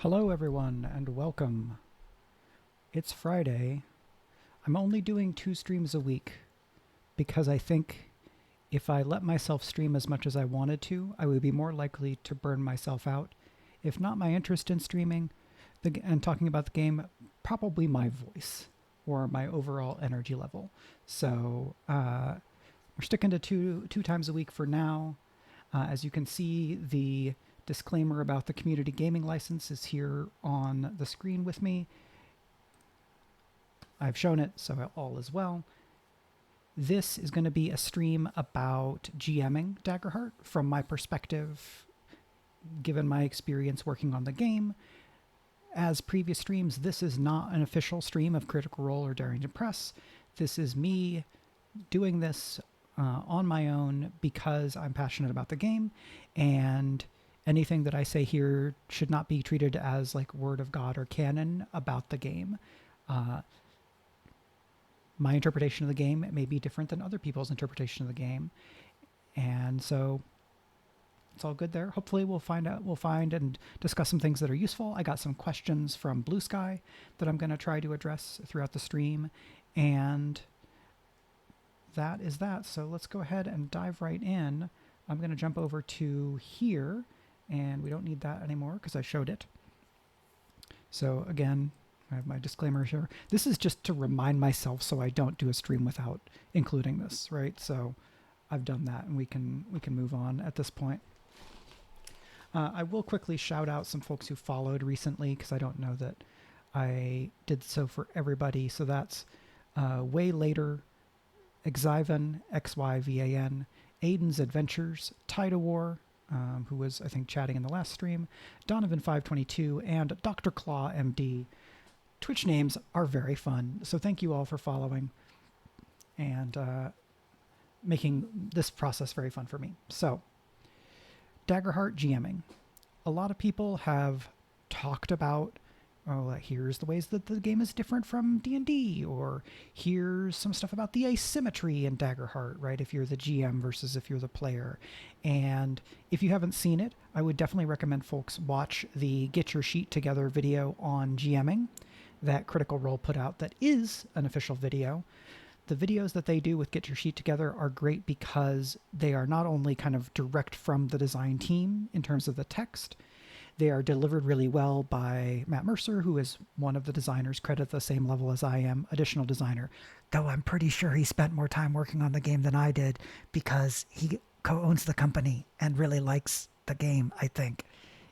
Hello everyone and welcome. It's Friday. I'm only doing 2 streams a week because I think if I let myself stream as much as I wanted to, I would be more likely to burn myself out. If not my interest in streaming and talking about the game, probably my voice or my overall energy level. So we're sticking to two times a week for now. As you can see, the disclaimer about the community gaming license is here on the screen with me. I've shown it, so all is well. This is going to be a stream about GMing Daggerheart from my perspective, given my experience working on the game. As previous streams, this is not an official stream of Critical Role or Daring to Press. This is me doing this on my own because I'm passionate about the game, and anything that I say here should not be treated as like word of God or canon about the game. My interpretation of the game may be different than other people's interpretation of the game, and so it's all good there. Hopefully we'll find and discuss some things that are useful. I got some questions from Blue Sky that I'm going to try to address throughout the stream, and that is that. So let's go ahead and dive right in. I'm going to jump over to here, and we don't need that anymore because I showed it. So again, I have my disclaimer here. This is just to remind myself so I don't do a stream without including this, right? So I've done that, and we can move on at this point. I will quickly shout out some folks who followed recently because I don't know that I did so for everybody. So that's Way Later, Xyvan, XYVAN, Aiden's Adventures, Tidawar, who was, I think, chatting in the last stream, Donovan522, and Dr. Claw MD. Twitch names are very fun, so thank you all for following and making this process very fun for me. So, Daggerheart GMing. A lot of people have talked about, oh, here's the ways that the game is different from D&D, or here's some stuff about the asymmetry in Daggerheart, right, if you're the GM versus if you're the player. And if you haven't seen it, I would definitely recommend folks watch the Get Your Sheet Together video on GMing that Critical Role put out that is an official video. The videos that they do with Get Your Sheet Together are great because they are not only kind of direct from the design team in terms of the text, they are delivered really well by Matt Mercer, who is one of the designers, credited at the same level as I am, additional designer. Though I'm pretty sure he spent more time working on the game than I did because he co-owns the company and really likes the game, I think.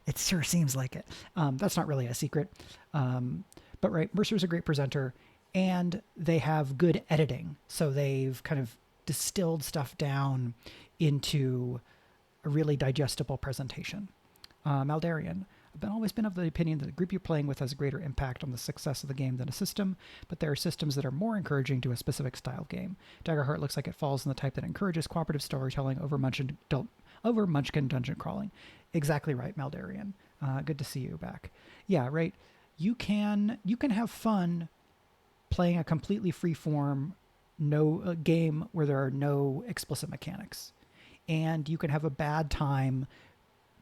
It sure seems like it. That's not really a secret. But right, Mercer's a great presenter, and they have good editing. So they've kind of distilled stuff down into a really digestible presentation. Maldarian. I've always been of the opinion that the group you're playing with has a greater impact on the success of the game than a system, but there are systems that are more encouraging to a specific style of game. Daggerheart looks like it falls in the type that encourages cooperative storytelling over Munchkin dungeon crawling. Exactly right, Maldarian. Good to see you back. Yeah, right. You can have fun playing a completely free-form game where there are no explicit mechanics, and you can have a bad time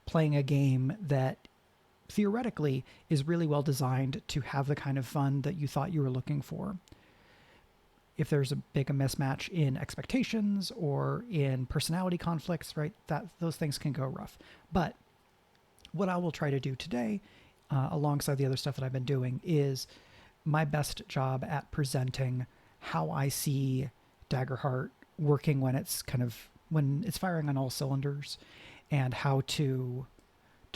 playing a game that theoretically is really well designed to have the kind of fun that you thought you were looking for. If there's a mismatch in expectations or in personality conflicts, right, those things can go rough. But what I will try to do today, alongside the other stuff that I've been doing, is my best job at presenting how I see Daggerheart working when it's firing on all cylinders, and how to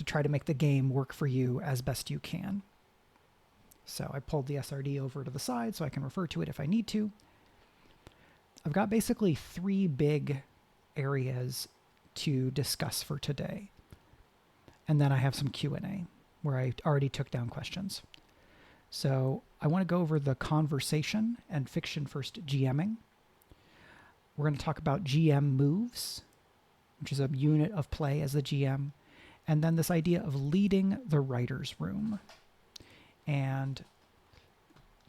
try to make the game work for you as best you can. So I pulled the SRD over to the side so I can refer to it if I need to. I've got basically 3 big areas to discuss for today. And then I have some Q&A where I already took down questions. So I want to go over the conversation and fiction first GMing. We're going to talk about GM moves, which is a unit of play as the GM, and then this idea of leading the writer's room. And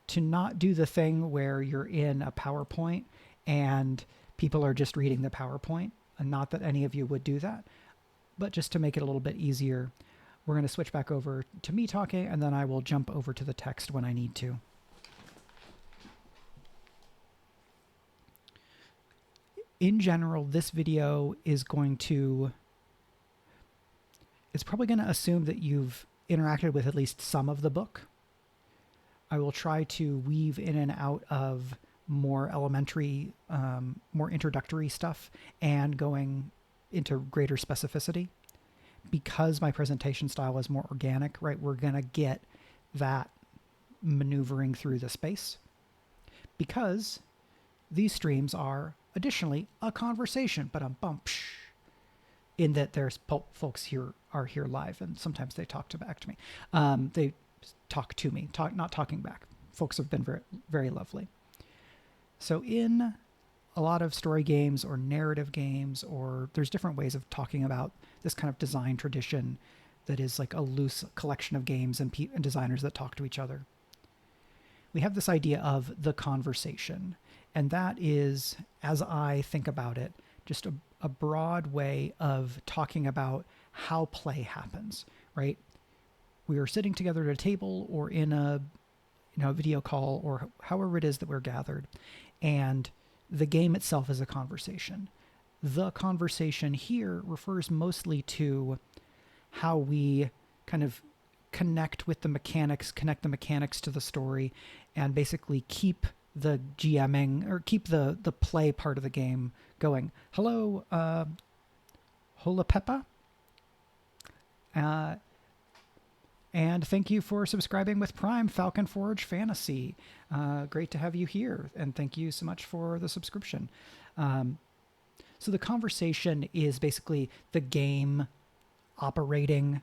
to not do the thing where you're in a PowerPoint and people are just reading the PowerPoint, and not that any of you would do that, but just to make it a little bit easier, We're going to switch back over to me talking, and then I will jump over to the text when I need to. In general, this video is going to... It's probably going to assume that you've interacted with at least some of the book. I will try to weave in and out of more elementary, more introductory stuff and going into greater specificity. Because my presentation style is more organic, right, we're going to get that maneuvering through the space. Because these streams are additionally a conversation, but in that there's folks here are here live, and sometimes they talk back to me. They talk to me, not talking back. Folks have been very, very lovely. So in a lot of story games or narrative games, or there's different ways of talking about this kind of design tradition that is like a loose collection of games and designers that talk to each other. We have this idea of the conversation, and that is, as I think about it, just a broad way of talking about how play happens, right? We are sitting together at a table or in a video call or however it is that we're gathered, and the game itself is a conversation. The conversation here refers mostly to how we kind of connect with the mechanics, connect the mechanics to the story, and basically keep the GMing, or keep the play part of the game going. Hello, Hola Peppa. And thank you for subscribing with Prime, Falcon Forge Fantasy. Great to have you here, and thank you so much for the subscription. So the conversation is basically the game operating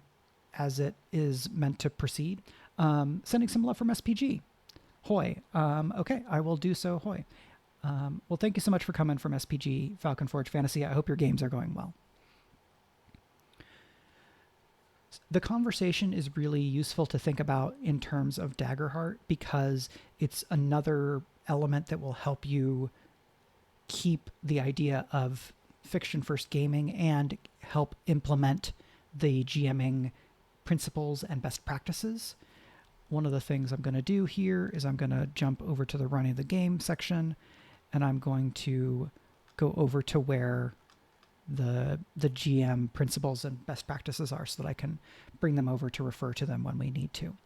as it is meant to proceed. Sending some love from SPG. Hoy. Okay, I will do so, hoy. Well, thank you so much for coming from SPG, Falcon Forge Fantasy. I hope your games are going well. The conversation is really useful to think about in terms of Daggerheart, because it's another element that will help you keep the idea of fiction-first gaming and help implement the GMing principles and best practices. One of the things I'm going to do here is I'm going to jump over to the running the game section, and I'm going to go over to where the GM principles and best practices are, so that I can bring them over to refer to them when we need to.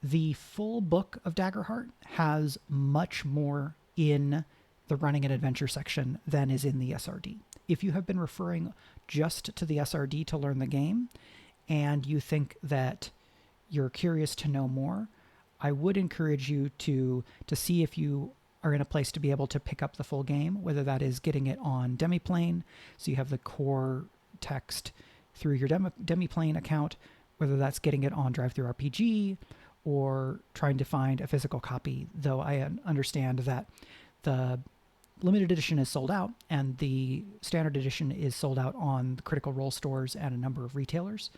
The full book of Daggerheart has much more in the running and adventure section than is in the SRD. If you have been referring just to the SRD to learn the game, and you think that you're curious to know more, I would encourage you to see if you are in a place to be able to pick up the full game, whether that is getting it on Demiplane, so you have the core text through your Demiplane account, whether that's getting it on DriveThruRPG, or trying to find a physical copy, though I understand that the limited edition is sold out, and the standard edition is sold out on the Critical Role stores and a number of retailers.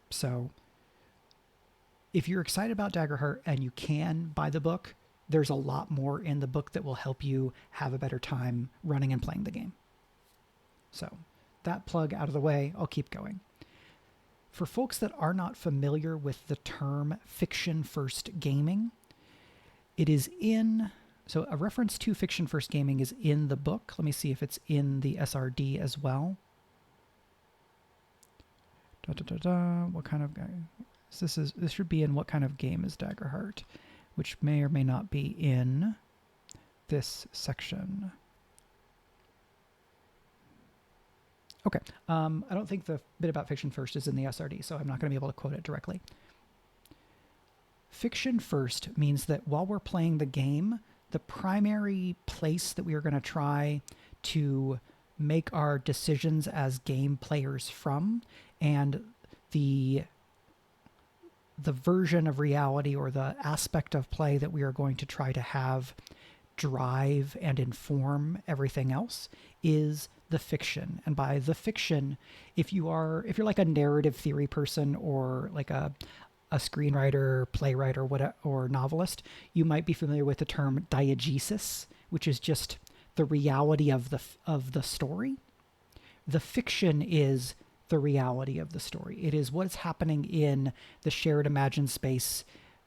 So if you're excited about Daggerheart and you can buy the book, there's a lot more in the book that will help you have a better time running and playing the game. So that plug out of the way, I'll keep going. For folks that are not familiar with the term fiction-first gaming, it is in... So a reference to fiction-first gaming is in the book. Let me see if it's in the SRD as well. What kind of game? This should be in what kind of game is Daggerheart, which may or may not be in this section. Okay, I don't think the bit about fiction first is in the SRD, so I'm not going to be able to quote it directly. Fiction first means that while we're playing the game, the primary place that we are going to try to make our decisions as game players from, and the version of reality or the aspect of play that we are going to try to have drive and inform everything else, is the fiction. And by the fiction, if you're like a narrative theory person, or like a screenwriter, playwright, or novelist, you might be familiar with the term diegesis, which is just the reality of the story. The fiction is the reality of the story. It is what's happening in the shared imagined space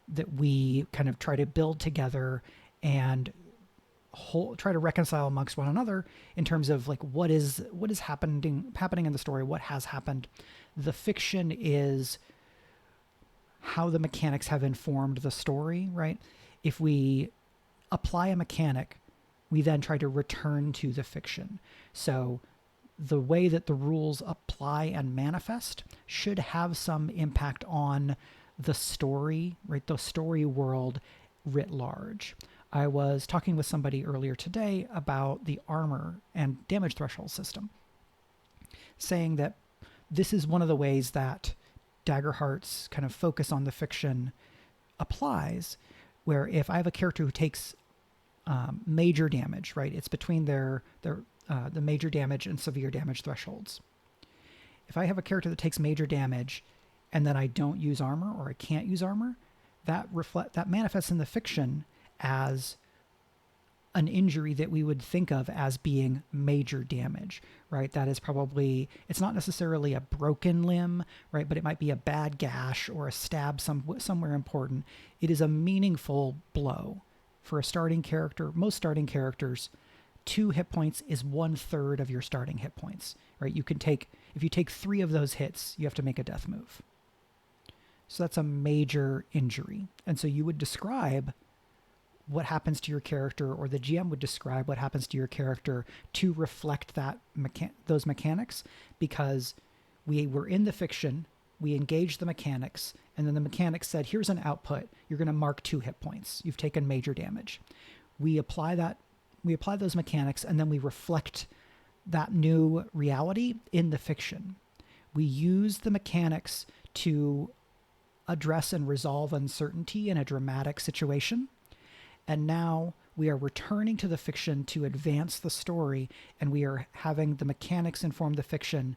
that we kind of try to build together and try to reconcile amongst one another in terms of like what is happening in the story, what has happened. The fiction is how the mechanics have informed the story, right? If we apply a mechanic, we then try to return to the fiction. So the way that the rules apply and manifest should have some impact on the story, right? The story world writ large. I was talking with somebody earlier today about the armor and damage threshold system, saying that this is one of the ways that Daggerheart's kind of focus on the fiction applies, where if I have a character who takes major damage, right? It's between the major damage and severe damage thresholds. If I have a character that takes major damage and then I don't use armor or I can't use armor, that manifests in the fiction as an injury that we would think of as being major damage, right? That is probably, it's not necessarily a broken limb, right? But it might be a bad gash or a stab somewhere important. It is a meaningful blow for a starting character. Most starting characters, 2 hit points is 1/3 of your starting hit points, right? If you take 3 of those hits, you have to make a death move. So that's a major injury. And so you would describe what happens to your character, or the GM would describe what happens to your character to reflect those mechanics, because we were in the fiction, we engaged the mechanics, and then the mechanics said, here's an output. You're going to mark 2 hit points. You've taken major damage. We apply those mechanics, and then we reflect that new reality in the fiction. We use the mechanics to address and resolve uncertainty in a dramatic situation. And now we are returning to the fiction to advance the story, and we are having the mechanics inform the fiction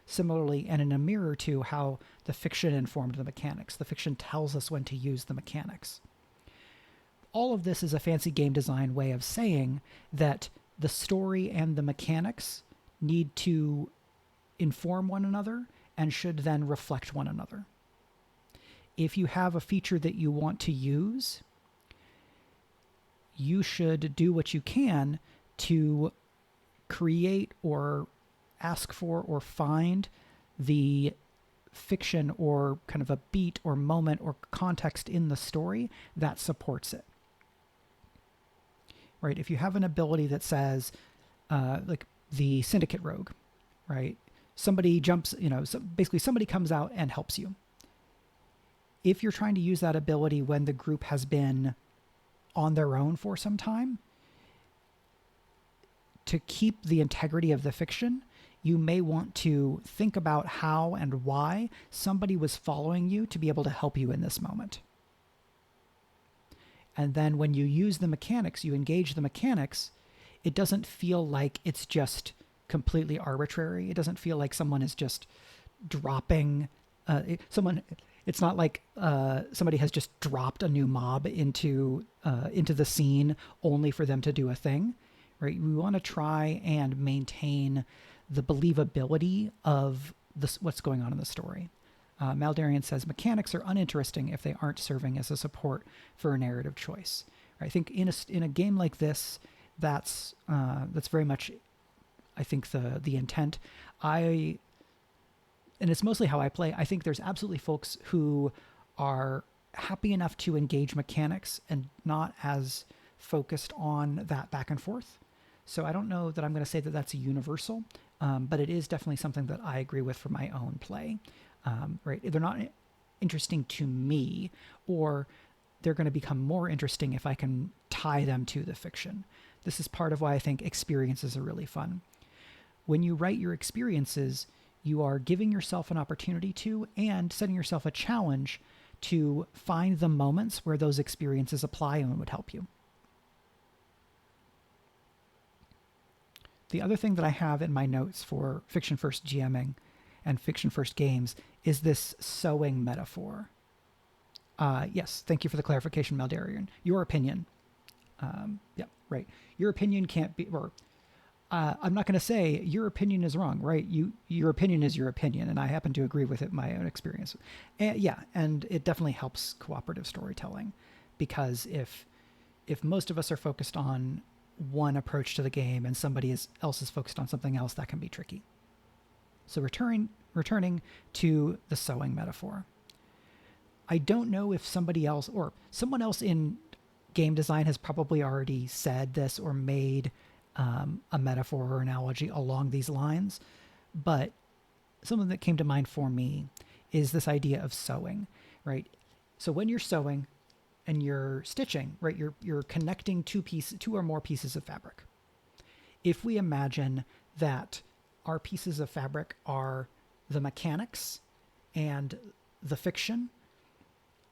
similarly and in a mirror to how the fiction informed the mechanics. The fiction tells us when to use the mechanics. All of this is a fancy game design way of saying that the story and the mechanics need to inform one another and should then reflect one another. If you have a feature that you want to use, you should do what you can to create or ask for or find the fiction or kind of a beat or moment or context in the story that supports it. Right? If you have an ability that says, like the Syndicate Rogue, right? Somebody jumps, basically somebody comes out and helps you. If you're trying to use that ability when the group has been on their own for some time, to keep the integrity of the fiction, you may want to think about how and why somebody was following you to be able to help you in this moment. And then when you use the mechanics, you engage the mechanics, it doesn't feel like it's just completely arbitrary. It doesn't feel like someone is just dropping it's not like somebody has just dropped a new mob into the scene only for them to do a thing, right? We want to try and maintain the believability of what's going on in the story. Maldarian says mechanics are uninteresting if they aren't serving as a support for a narrative choice. I think in a game like this, that's very much, I think, the intent. And it's mostly how I play. I think there's absolutely folks who are happy enough to engage mechanics and not as focused on that back and forth. So I don't know that I'm going to say that that's a universal, but it is definitely something that I agree with for my own play. Right? They're not interesting to me, or they're going to become more interesting if I can tie them to the fiction. This is part of why I think experiences are really fun. When you write your experiences, you are giving yourself an opportunity to, and setting yourself a challenge to find the moments where those experiences apply and would help you. The other thing that I have in my notes for Fiction First GMing and Fiction First games is this sewing metaphor. Yes, thank you for the clarification, Maldarian. Your opinion. Yeah, right. Your opinion can't be, or I'm not going to say your opinion is wrong, right? Your opinion is your opinion, and I happen to agree with it in my own experience. And yeah, and it definitely helps cooperative storytelling, because if most of us are focused on one approach to the game and else is focused on something else, that can be tricky. So returning to the sewing metaphor, I don't know if somebody else or someone else in game design has probably already said this or made a metaphor or analogy along these lines, but something that came to mind for me is this idea of sewing, right? So when you're sewing and you're stitching, right, you're connecting two or more pieces of fabric. If we imagine that our pieces of fabric are the mechanics and the fiction,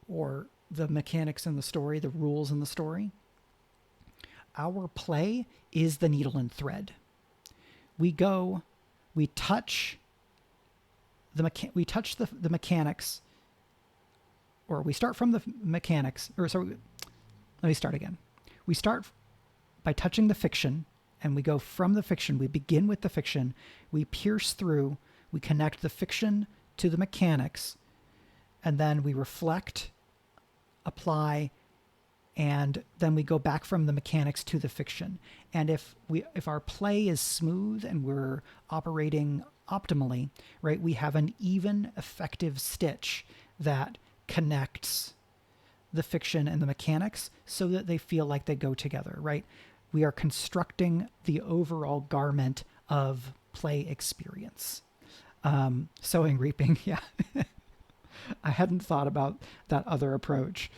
or the mechanics in the story, the rules in the story, our play is the needle and thread. We touch the mechanics, or we start from the mechanics, or sorry, let me start again. We start by touching the fiction, and we go from the fiction. We begin with the fiction. We pierce through. We connect the fiction to the mechanics, and then we reflect, apply, and then we go back from the mechanics to the fiction. And if our play is smooth and we're operating optimally, right, we have an even, effective stitch that connects the fiction and the mechanics so that they feel like they go together, right? We are constructing the overall garment of play experience. Sowing, reaping, yeah. I hadn't thought about that other approach.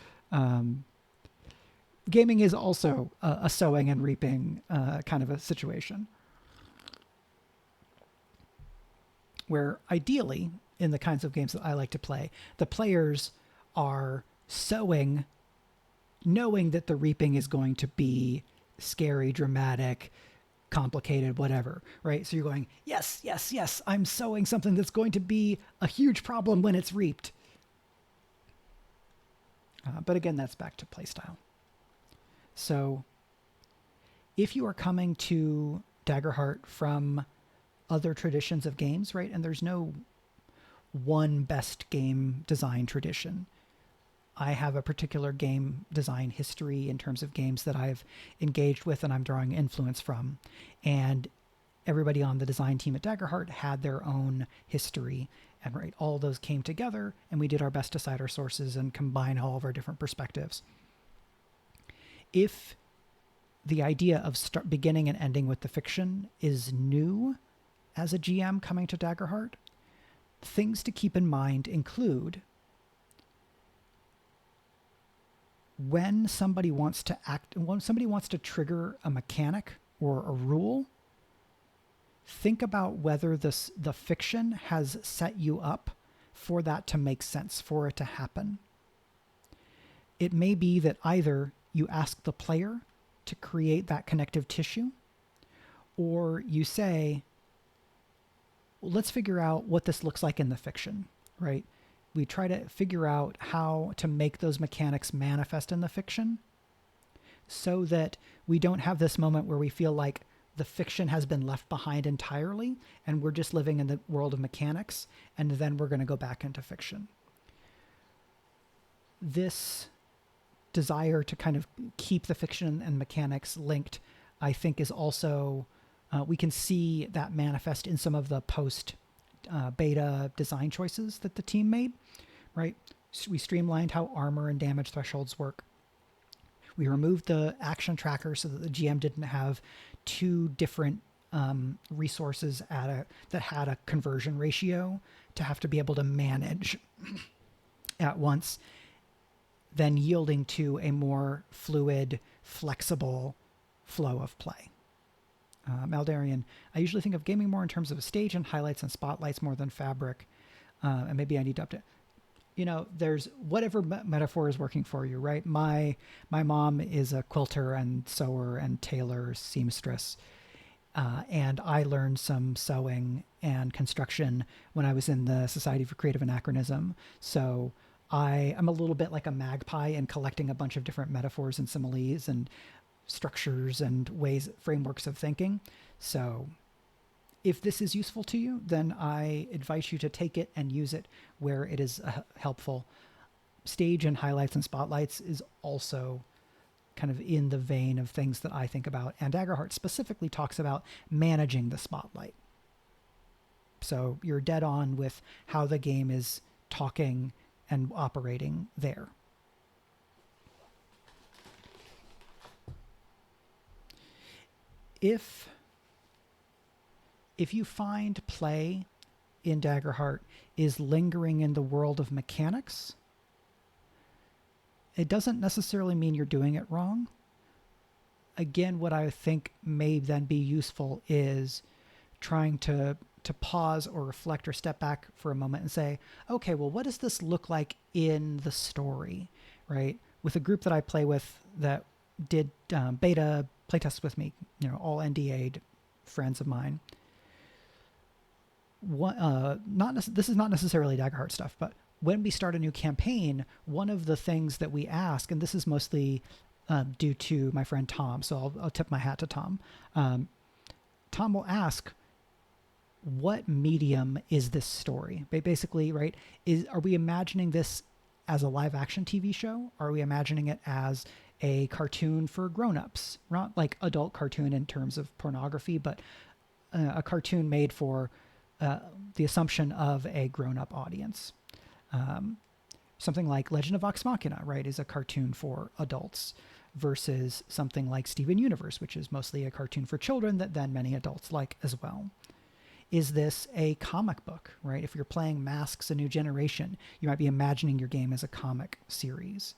Gaming is also a sowing and reaping kind of a situation, where ideally, in the kinds of games that I like to play, the players are sowing, knowing that the reaping is going to be scary, dramatic, complicated, whatever, right? So you're going, yes, yes, yes, I'm sowing something that's going to be a huge problem when it's reaped. But again, that's back to playstyle. So if you are coming to Daggerheart from other traditions of games, right, and there's no one best game design tradition. I have a particular game design history in terms of games that I've engaged with and I'm drawing influence from. And everybody on the design team at Daggerheart had their own history. And right, all those came together and we did our best to cite our sources and combine all of our different perspectives. If the idea of beginning and ending with the fiction is new as a GM coming to Daggerheart, things to keep in mind include when somebody wants to trigger a mechanic or a rule, think about whether the fiction has set you up for that to make sense, for it to happen. It may be that either you ask the player to create that connective tissue, or you say, well, let's figure out what this looks like in the fiction, right? We try to figure out how to make those mechanics manifest in the fiction so that we don't have this moment where we feel like the fiction has been left behind entirely and we're just living in the world of mechanics, and then we're going to go back into fiction. This desire to kind of keep the fiction and mechanics linked, I think, is also, we can see that manifest in some of the post beta design choices that the team made, right? So we streamlined how armor and damage thresholds work. We removed the action tracker so that the GM didn't have two different resources that had a conversion ratio to have to be able to manage at once, then yielding to a more fluid, flexible flow of play. Maldarian, I usually think of gaming more in terms of a stage and highlights and spotlights more than fabric. And maybe I need to update. There's whatever metaphor is working for you, right? My mom is a quilter and sewer and tailor, seamstress. And I learned some sewing and construction when I was in the Society for Creative Anachronism. So I am a little bit like a magpie in collecting a bunch of different metaphors and similes and structures and frameworks of thinking. So if this is useful to you, then I invite you to take it and use it where it is helpful. Stage and highlights and spotlights is also kind of in the vein of things that I think about. And Daggerheart specifically talks about managing the spotlight. So you're dead on with how the game is talking and operating there. If you find play in Daggerheart is lingering in the world of mechanics, it doesn't necessarily mean you're doing it wrong. Again, what I think may then be useful is trying to pause or reflect or step back for a moment and say, okay, well, what does this look like in the story, right? With a group that I play with that did beta playtests with me, all NDA'd friends of mine. This is not necessarily Daggerheart stuff, but when we start a new campaign, one of the things that we ask, and this is mostly due to my friend Tom, so I'll tip my hat to Tom. Tom will ask, what medium is this story? Basically, right? Are we imagining this as a live action TV show? Are we imagining it as a cartoon for grown-ups? Not like adult cartoon in terms of pornography, but a cartoon made for the assumption of a grown-up audience. Something like Legend of Vox Machina, right, is a cartoon for adults versus something like Steven Universe, which is mostly a cartoon for children that then many adults like as well. Is this a comic book, right? If you're playing Masks: A New Generation, you might be imagining your game as a comic series.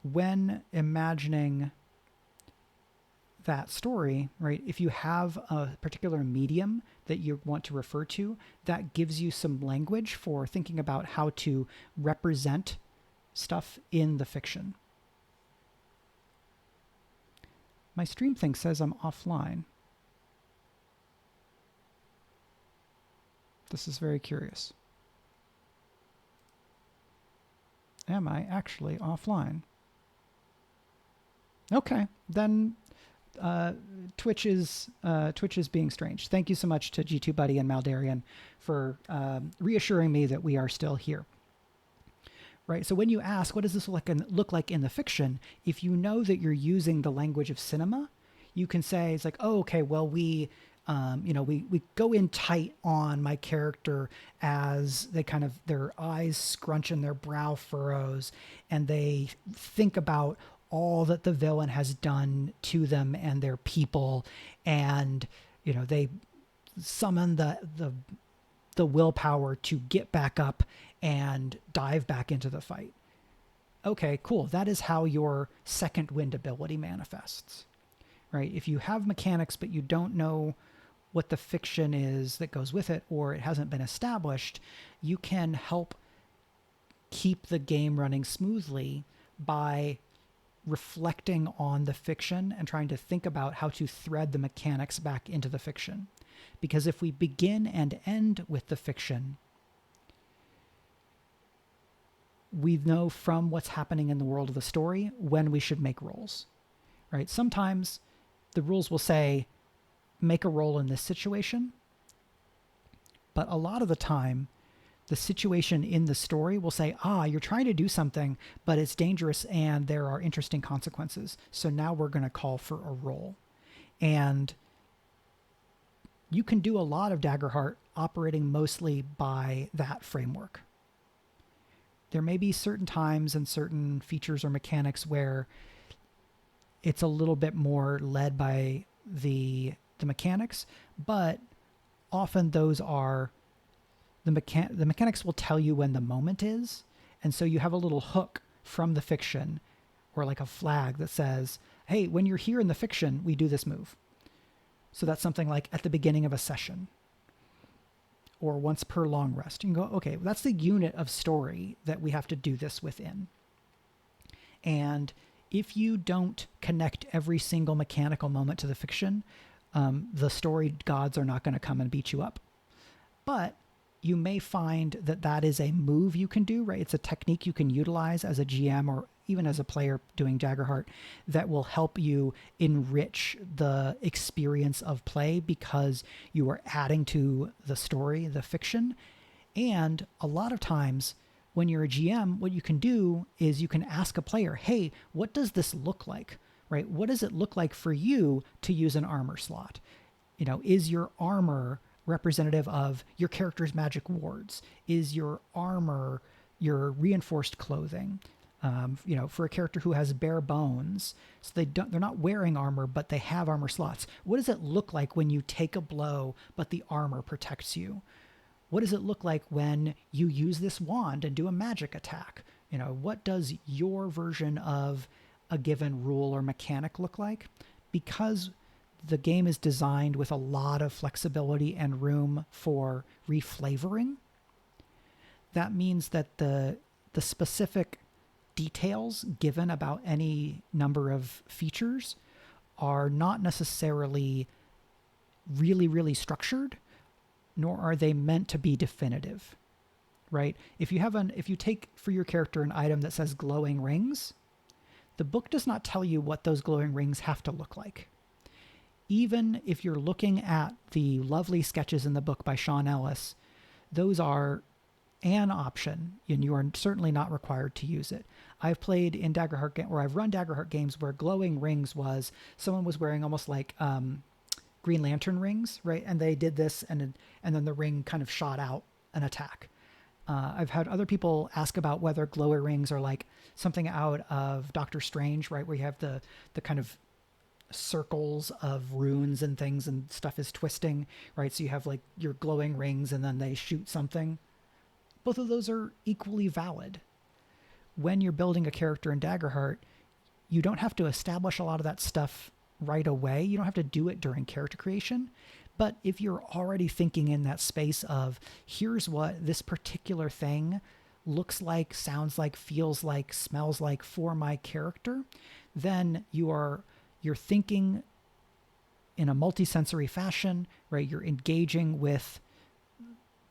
When imagining that story, right, if you have a particular medium that you want to refer to, that gives you some language for thinking about how to represent stuff in the fiction. My stream thing says I'm offline. This is very curious. Am I actually offline? Okay, then Twitch is being strange. Thank you so much to G2Buddy and Maldarian for reassuring me that we are still here. Right, so when you ask, what does this look like in the fiction? If you know that you're using the language of cinema, you can say, it's like, oh, okay, well, we go in tight on my character as they kind of, their eyes scrunch and their brow furrows, and they think about all that the villain has done to them and their people, and they summon the willpower to get back up and dive back into the fight. Okay, cool. That is how your second wind ability manifests, right? If you have mechanics but you don't know what the fiction is that goes with it, or it hasn't been established, you can help keep the game running smoothly by reflecting on the fiction and trying to think about how to thread the mechanics back into the fiction. Because if we begin and end with the fiction, we know from what's happening in the world of the story when we should make rolls, right? Sometimes the rules will say, make a roll in this situation. But a lot of the time, the situation in the story will say, you're trying to do something, but it's dangerous and there are interesting consequences. So now we're going to call for a roll. And you can do a lot of Daggerheart operating mostly by that framework. There may be certain times and certain features or mechanics where it's a little bit more led by the mechanics, but often those are the mechanics will tell you when the moment is, and so you have a little hook from the fiction or like a flag that says, hey, when you're here in the fiction, we do this move. So that's something like at the beginning of a session or once per long rest. You can go, okay, that's the unit of story that we have to do this within. And if you don't connect every single mechanical moment to the fiction, the story gods are not going to come and beat you up. But you may find that that is a move you can do, right? It's a technique you can utilize as a GM or even as a player doing Daggerheart, that will help you enrich the experience of play because you are adding to the story, the fiction. And a lot of times when you're a GM, what you can do is you can ask a player, hey, what does this look like? Right? What does it look like for you to use an armor slot? You know, is your armor representative of your character's magic wards? Is your armor your reinforced clothing? You know, for a character who has bare bones, so they're not wearing armor, but they have armor slots. What does it look like when you take a blow, but the armor protects you? What does it look like when you use this wand and do a magic attack? You know, what does your version of a given rule or mechanic look like? Because the game is designed with a lot of flexibility and room for reflavoring, that means that the specific details given about any number of features are not necessarily really, really structured, nor are they meant to be definitive, right? If you take for your character an item that says glowing rings, the book does not tell you what those glowing rings have to look like. Even if you're looking at the lovely sketches in the book by Sean Ellis, those are an option, and you are certainly not required to use it. I've played in Daggerheart, or I've run Daggerheart games where glowing rings was someone was wearing almost like Green Lantern rings, right? And they did this, and then the ring kind of shot out an attack. I've had other people ask about whether glowing rings are like something out of Doctor Strange, right? Where you have the kind of circles of runes and things and stuff is twisting, right? So you have like your glowing rings and then they shoot something. Both of those are equally valid. When you're building a character in Daggerheart, you don't have to establish a lot of that stuff right away. You don't have to do it during character creation. But if you're already thinking in that space of here's what this particular thing looks like, sounds like, feels like, smells like for my character, then you're thinking in a multisensory fashion, right? You're engaging with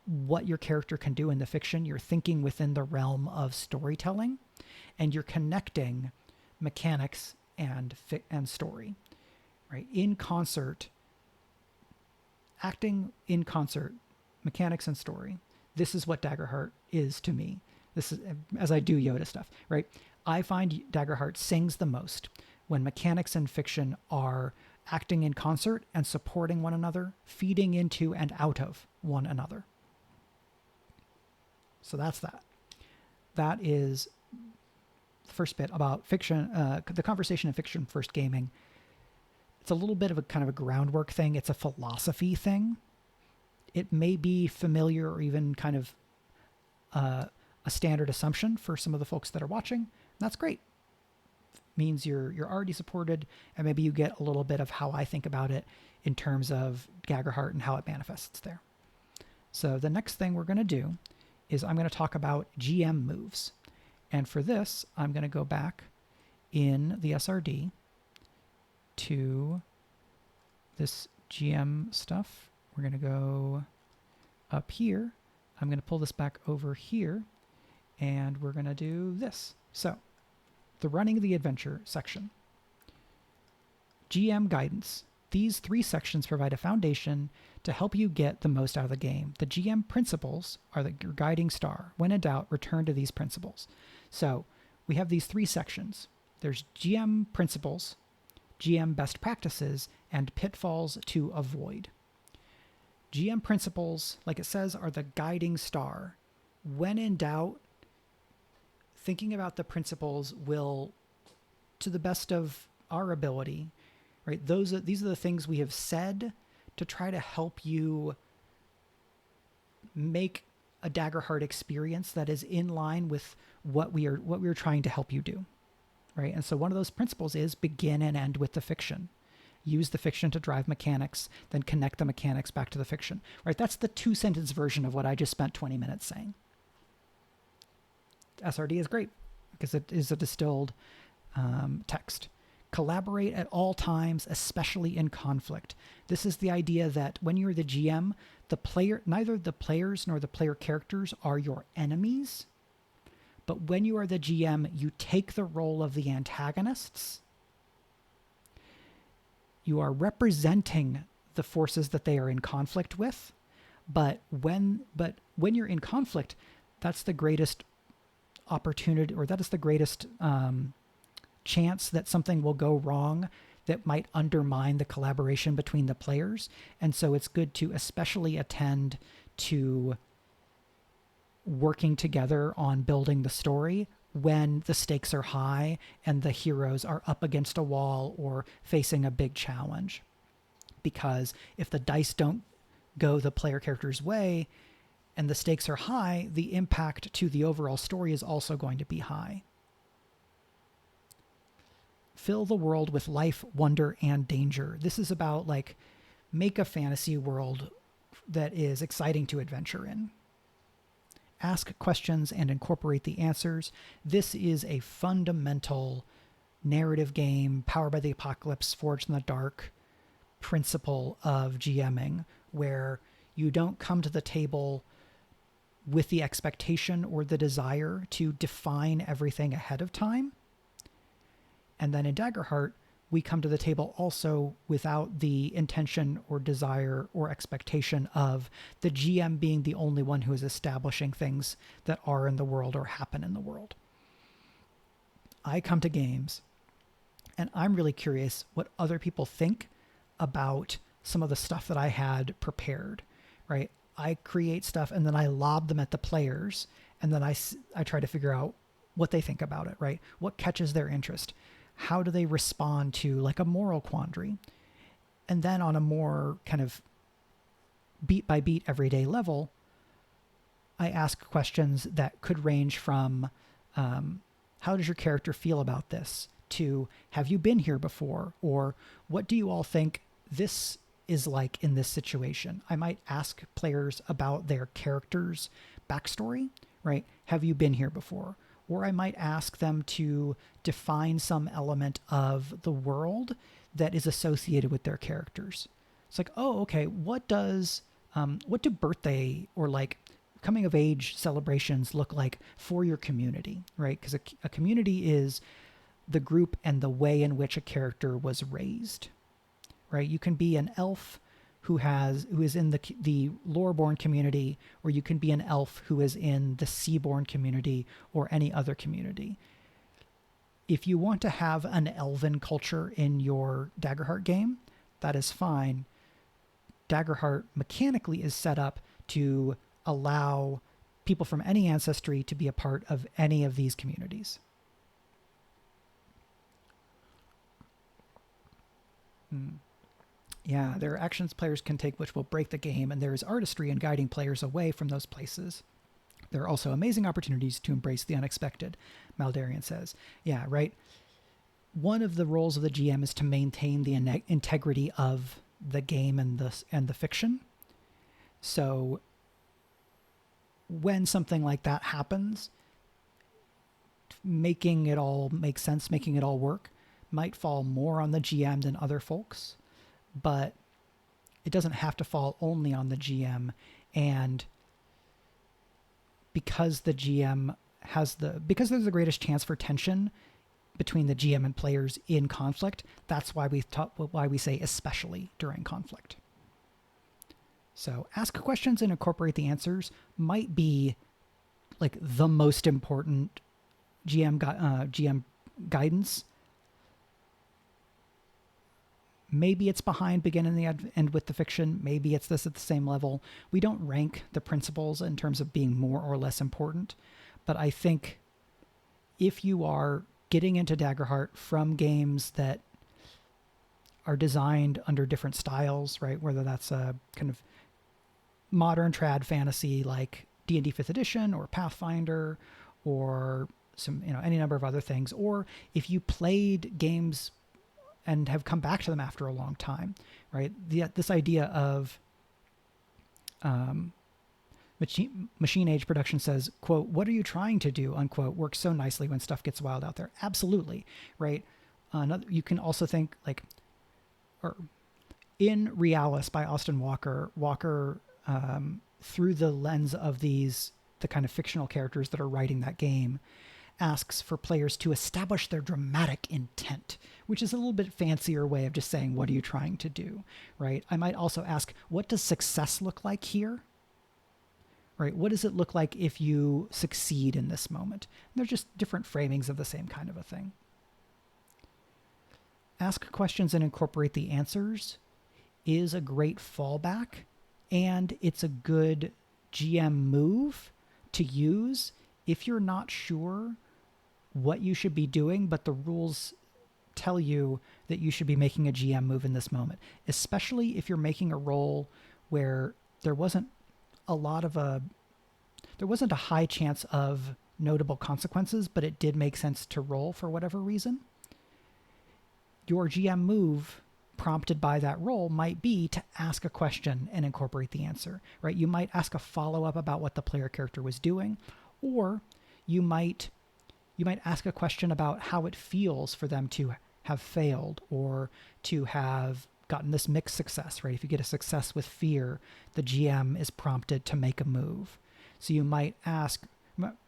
what your character can do in the fiction. You're thinking within the realm of storytelling, and you're connecting mechanics and story, right? In concert, acting in concert, mechanics and story. This is what Daggerheart is to me. This is as I do Yoda stuff, right? I find Daggerheart sings the most when mechanics and fiction are acting in concert and supporting one another, feeding into and out of one another. So that's that. That is the first bit about fiction, the conversation in fiction first gaming. It's a little bit of a kind of a groundwork thing. It's a philosophy thing. It may be familiar or even kind of a standard assumption for some of the folks that are watching. That's great. Means you're already supported, and maybe you get a little bit of how I think about it in terms of Daggerheart and how it manifests there. So the next thing we're going to do is I'm going to talk about GM moves. And for this, I'm going to go back in the SRD to this GM stuff. We're going to go up here. I'm going to pull this back over here, and we're going to do this. So the running the adventure section. GM guidance. These three sections provide a foundation to help you get the most out of the game. The GM principles are your guiding star. When in doubt, return to these principles. So we have these three sections. There's GM principles, GM best practices, and pitfalls to avoid. GM principles, like it says, are the guiding star. When in doubt, thinking about the principles will, to the best of our ability, right? These are the things we have said to try to help you make a Daggerheart experience that is in line with what we are trying to help you do, right? And so one of those principles is begin and end with the fiction. Use the fiction to drive mechanics, then connect the mechanics back to the fiction, right? That's the 2-sentence version of what I just spent 20 minutes saying. SRD is great because it is a distilled text. Collaborate at all times, especially in conflict. This is the idea that when you're the GM, neither the players nor the player characters are your enemies, But when you are the GM, you take the role of the antagonists. You are representing the forces that they are in conflict with. But when you're in conflict, that's the greatest opportunity, or that is the greatest chance that something will go wrong that might undermine the collaboration between the players. And so it's good to especially attend to working together on building the story when the stakes are high and the heroes are up against a wall or facing a big challenge. Because if the dice don't go the player character's way and the stakes are high, the impact to the overall story is also going to be high. Fill the world with life, wonder, and danger. This is about like make a fantasy world that is exciting to adventure in. Ask questions and incorporate the answers. This is a fundamental narrative game powered by the apocalypse, forged in the dark principle of GMing, where you don't come to the table with the expectation or the desire to define everything ahead of time. And then in Daggerheart, we come to the table also without the intention or desire or expectation of the GM being the only one who is establishing things that are in the world or happen in the world. I come to games and I'm really curious what other people think about some of the stuff that I had prepared, right? I create stuff and then I lob them at the players, and then I try to figure out what they think about it, right? What catches their interest? How do they respond to like a moral quandary? And then on a more kind of beat by beat everyday level, I ask questions that could range from how does your character feel about this, to have you been here before, or what do you all think this is like in this situation? I might ask players about their character's backstory, right? Have you been here before? Or I might ask them to define some element of the world that is associated with their characters. It's like, oh, okay, what do birthday or like coming of age celebrations look like for your community, right? Because a community is the group and the way in which a character was raised, right? You can be an elf who is in the Loreborn community, or you can be an elf who is in the Seaborn community or any other community. If you want to have an elven culture in your Daggerheart game, that is fine. Daggerheart mechanically is set up to allow people from any ancestry to be a part of any of these communities. Yeah, there are actions players can take which will break the game, and there is artistry in guiding players away from those places. There are also amazing opportunities to embrace the unexpected, Maldarian says. Yeah, right. One of the roles of the GM is to maintain the integrity of the game and the fiction. So when something like that happens, making it all make sense, making it all work, might fall more on the GM than other folks, but it doesn't have to fall only on the GM. And because the GM because there's the greatest chance for tension between the GM and players in conflict, that's why we say especially during conflict. So ask questions and incorporate the answers might be like the most important GM guidance. Maybe it's behind begin and the end with the fiction. Maybe it's this at the same level. We don't rank the principles in terms of being more or less important. But I think if you are getting into Daggerheart from games that are designed under different styles, right? Whether that's a kind of modern trad fantasy like D&D 5th edition or Pathfinder or some, any number of other things. Or if you played games and have come back to them after a long time, right? This idea of Machine Age Production says, quote, "What are you trying to do?" unquote, works so nicely when stuff gets wild out there. Absolutely, right? You can also think like, or in Realis by Austin Walker, through the lens of these the kind of fictional characters that are writing that game, asks for players to establish their dramatic intent, which is a little bit fancier way of just saying, what are you trying to do, right? I might also ask, what does success look like here? Right? What does it look like if you succeed in this moment? And they're just different framings of the same kind of a thing. Ask questions and incorporate the answers is a great fallback, and it's a good GM move to use if you're not sure what you should be doing, but the rules tell you that you should be making a GM move in this moment, especially if you're making a roll where there wasn't a high chance of notable consequences, but it did make sense to roll for whatever reason. Your GM move prompted by that roll might be to ask a question and incorporate the answer, right? You might ask a follow-up about what the player character was doing, or you might ask a question about how it feels for them to have failed or to have gotten this mixed success, right? If you get a success with fear, the GM is prompted to make a move. So you might ask,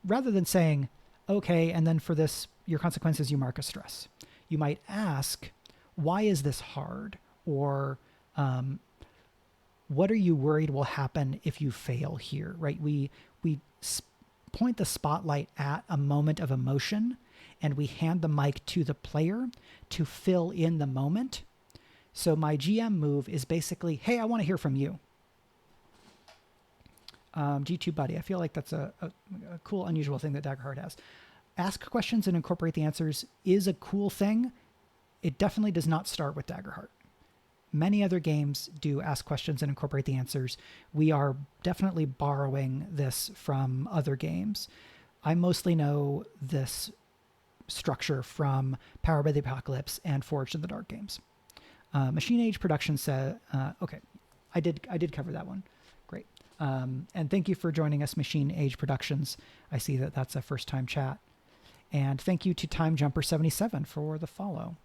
rather than saying, okay, and then for this, your consequences, you mark a stress. You might ask, why is this hard? Or what are you worried will happen if you fail here, right? We point the spotlight at a moment of emotion, and we hand the mic to the player to fill in the moment. So my GM move is basically, hey, I want to hear from you. G2 Buddy, I feel like that's a cool, unusual thing that Daggerheart has. Ask questions and incorporate the answers is a cool thing. It definitely does not start with Daggerheart. Many other games do ask questions and incorporate the answers. We are definitely borrowing this from other games. I mostly know this structure from Powered by the Apocalypse and Forged in the Dark games. Machine Age Productions said, okay, I did cover that one. Great. And thank you for joining us, Machine Age Productions. I see that that's a first-time chat. And thank you to Time Jumper 77 for the follow.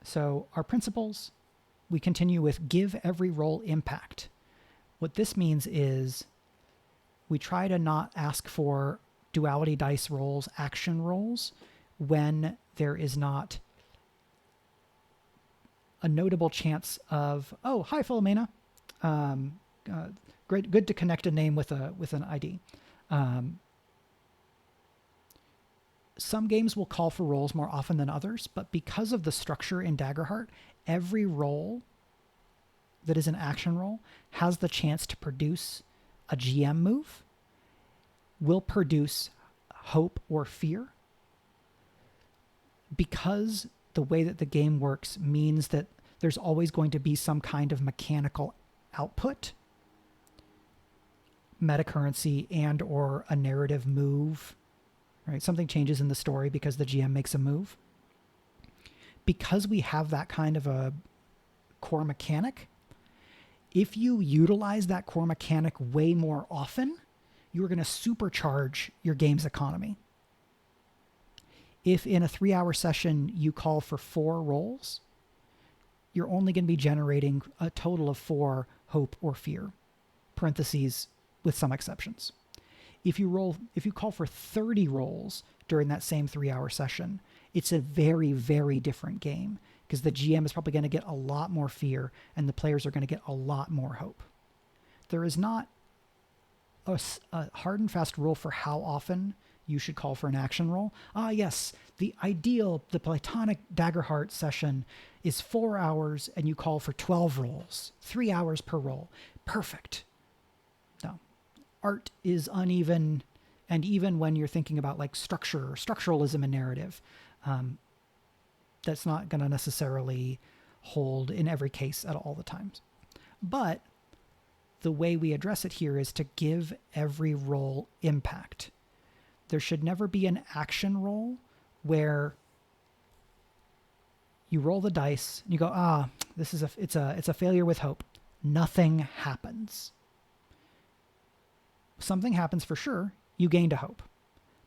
So our principles, we continue with give every roll impact. What this means is we try to not ask for duality dice rolls, action rolls, when there is not a notable chance of, oh, hi, Philomena. Great, good to connect a name with an ID. Some games will call for rolls more often than others, but because of the structure in Daggerheart, every roll that is an action roll has the chance to produce a GM move, will produce hope or fear. Because the way that the game works means that there's always going to be some kind of mechanical output, metacurrency and or a narrative move, right? Something changes in the story because the GM makes a move. Because we have that kind of a core mechanic, if you utilize that core mechanic way more often, you're going to supercharge your game's economy. If in a 3-hour session you call for 4 rolls, you're only going to be generating a total of 4 hope or fear, parentheses with some exceptions. If you call for 30 rolls during that same 3-hour session, it's a very, very different game because the GM is probably going to get a lot more fear and the players are going to get a lot more hope. There is not a hard and fast rule for how often you should call for an action roll. Yes, the platonic Daggerheart session is 4 hours and you call for 12 rolls, 3 hours per roll. Perfect. No. Art is uneven, and even when you're thinking about like structure or structuralism in narrative, that's not going to necessarily hold in every case at all the times. But the way we address it here is to give every roll impact. There should never be an action roll where you roll the dice and you go, it's a failure with hope. Nothing happens. Something happens for sure. You gained a hope.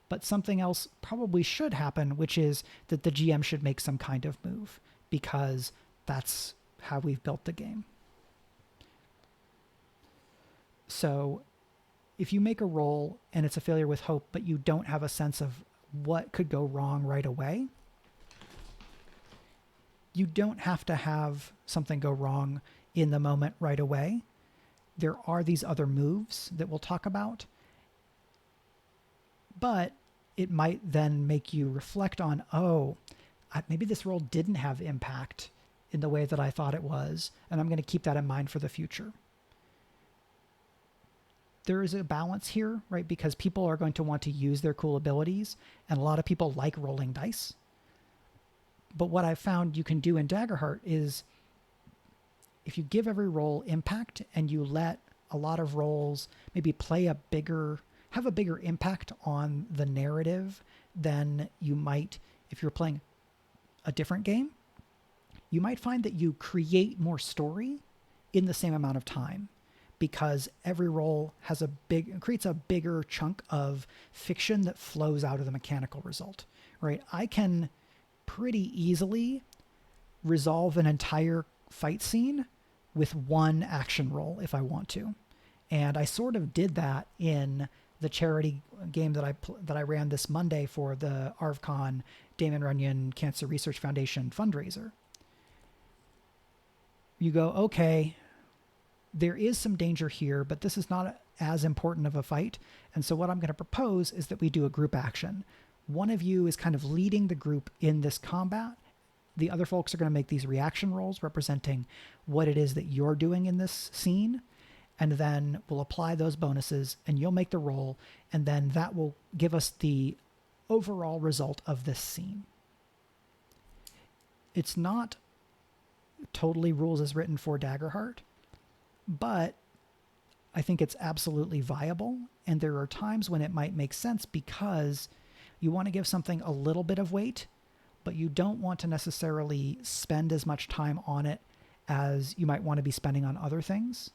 But something else probably should happen, which is that the GM should make some kind of move because that's how we've built the game. So if you make a roll and it's a failure with hope, but you don't have a sense of what could go wrong right away, you don't have to have something go wrong in the moment right away. There are these other moves that we'll talk about, but it might then make you reflect on, oh, maybe this roll didn't have impact in the way that I thought it was, and I'm going to keep that in mind for the future. There is a balance here, right? Because people are going to want to use their cool abilities, and a lot of people like rolling dice. But what I found you can do in Daggerheart is if you give every roll impact and you let a lot of rolls maybe have a bigger impact on the narrative than you might if you're playing a different game, you might find that you create more story in the same amount of time, because every roll creates a bigger chunk of fiction that flows out of the mechanical result, right? I can pretty easily resolve an entire fight scene with one action roll if I want to. And I sort of did that in the charity game that I ran this Monday for the ArvCon Damon Runyon Cancer Research Foundation fundraiser. You go, okay, there is some danger here, but this is not as important of a fight. And so what I'm going to propose is that we do a group action. One of you is kind of leading the group in this combat. The other folks are going to make these reaction rolls representing what it is that you're doing in this scene. And then we'll apply those bonuses and you'll make the roll. And then that will give us the overall result of this scene. It's not totally rules as written for Daggerheart, but I think it's absolutely viable. And there are times when it might make sense because you want to give something a little bit of weight, but you don't want to necessarily spend as much time on it as you might want to be spending on other things.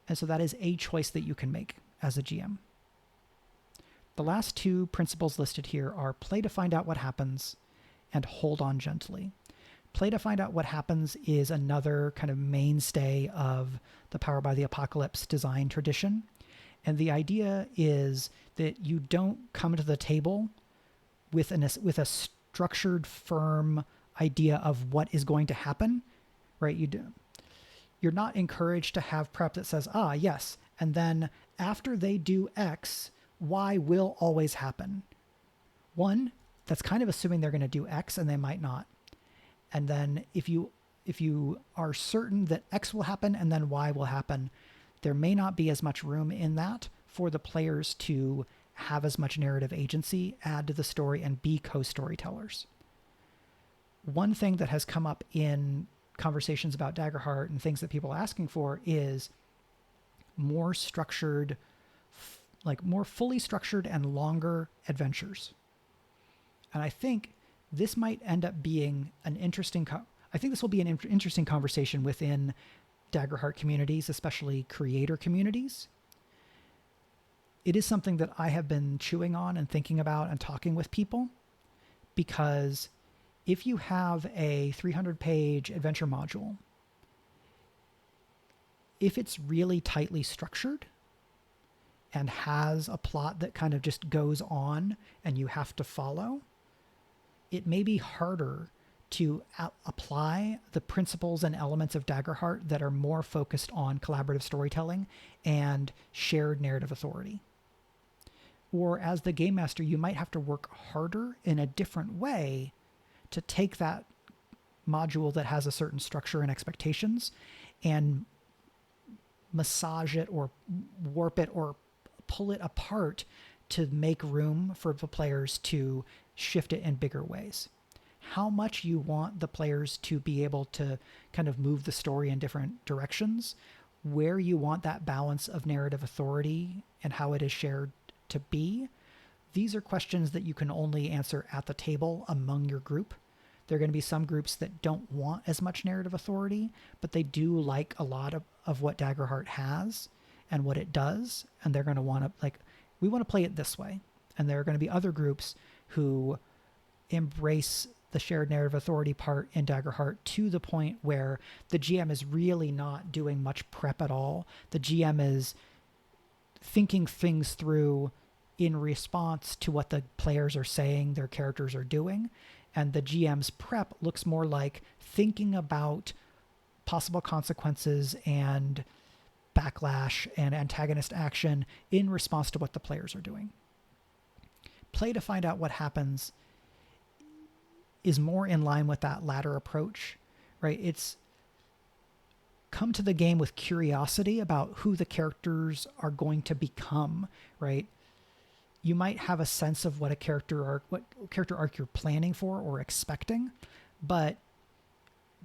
And so that is a choice that you can make as a GM. The last two principles listed here are play to find out what happens and hold on gently. Play to find out what happens is another kind of mainstay of the Power by the Apocalypse design tradition. And the idea is that you don't come to the table with a structured, firm idea of what is going to happen, right? You're not encouraged to have prep that says, yes, and then after they do X, Y will always happen. One, that's kind of assuming they're going to do X and they might not. And then if you are certain that X will happen and then Y will happen, there may not be as much room in that for the players to have as much narrative agency, add to the story, and be co-storytellers. One thing that has come up in conversations about Daggerheart and things that people are asking for is more structured, like more fully structured and longer adventures. And I think this might end up being an interesting, I think this will be an interesting conversation within Daggerheart communities, especially creator communities. It is something that I have been chewing on and thinking about and talking with people, because if you have a 300-page adventure module, if it's really tightly structured and has a plot that kind of just goes on and you have to follow, it may be harder to apply the principles and elements of Daggerheart that are more focused on collaborative storytelling and shared narrative authority. Or as the game master, you might have to work harder in a different way to take that module that has a certain structure and expectations and massage it or warp it or pull it apart to make room for the players to shift it in bigger ways. How much you want the players to be able to kind of move the story in different directions, where you want that balance of narrative authority and how it is shared to be. These are questions that you can only answer at the table among your group. There are going to be some groups that don't want as much narrative authority, but they do like a lot of what Daggerheart has and what it does. And they're going to want to, we want to play it this way. And there are going to be other groups who embrace the shared narrative authority part in Daggerheart to the point where the GM is really not doing much prep at all. The GM is thinking things through in response to what the players are saying their characters are doing. And the GM's prep looks more like thinking about possible consequences and backlash and antagonist action in response to what the players are doing. Play to find out what happens is more in line with that latter approach, right? It's come to the game with curiosity about who the characters are going to become, right? You might have a sense of what character arc you're planning for or expecting, but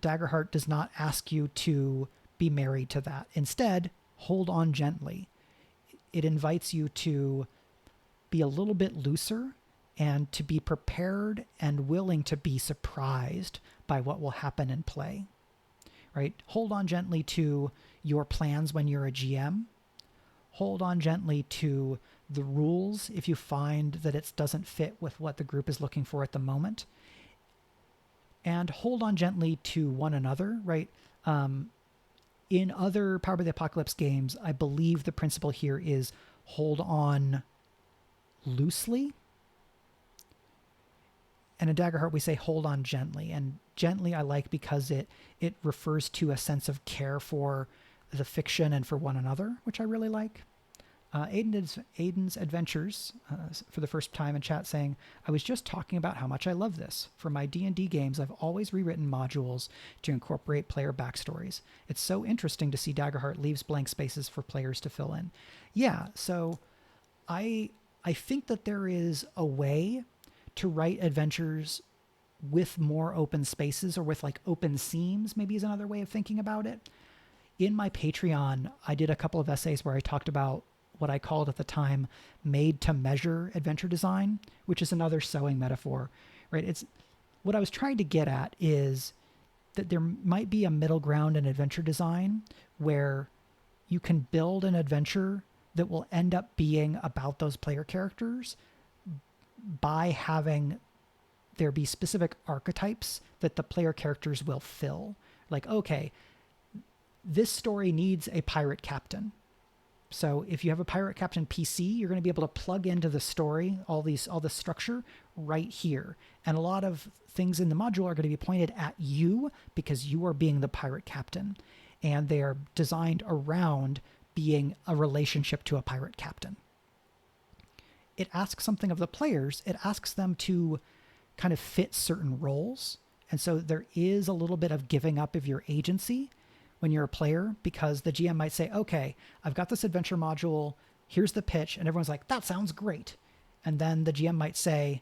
Daggerheart does not ask you to be married to that. Instead, hold on gently. It invites you to be a little bit looser and to be prepared and willing to be surprised by what will happen in play, right? Hold on gently to your plans when you're a GM. Hold on gently to the rules if you find that it doesn't fit with what the group is looking for at the moment. And hold on gently to one another, right? In other Power by the Apocalypse games, I believe the principle here is hold on loosely. And in Daggerheart, we say hold on gently. And gently I like because it refers to a sense of care for the fiction and for one another, which I really like. Aiden's Adventures, for the first time in chat, saying, I was just talking about how much I love this. For my D&D games, I've always rewritten modules to incorporate player backstories. It's so interesting to see Daggerheart leaves blank spaces for players to fill in. Yeah, so I think that there is a way to write adventures with more open spaces, or with like open seams, maybe is another way of thinking about it. In my Patreon, I did a couple of essays where I talked about what I called at the time made to measure adventure design, which is another sewing metaphor, right? It's what I was trying to get at is that there might be a middle ground in adventure design where you can build an adventure that will end up being about those player characters by having there be specific archetypes that the player characters will fill. Like, okay, this story needs a pirate captain. So if you have a pirate captain PC, you're going to be able to plug into the story, all this structure right here. And a lot of things in the module are going to be pointed at you because you are being the pirate captain. And they are designed around being a relationship to a pirate captain. It asks something of the players. It asks them to kind of fit certain roles. And so there is a little bit of giving up of your agency when you're a player, because the GM might say, okay, I've got this adventure module, here's the pitch, and everyone's like, that sounds great. And then the GM might say,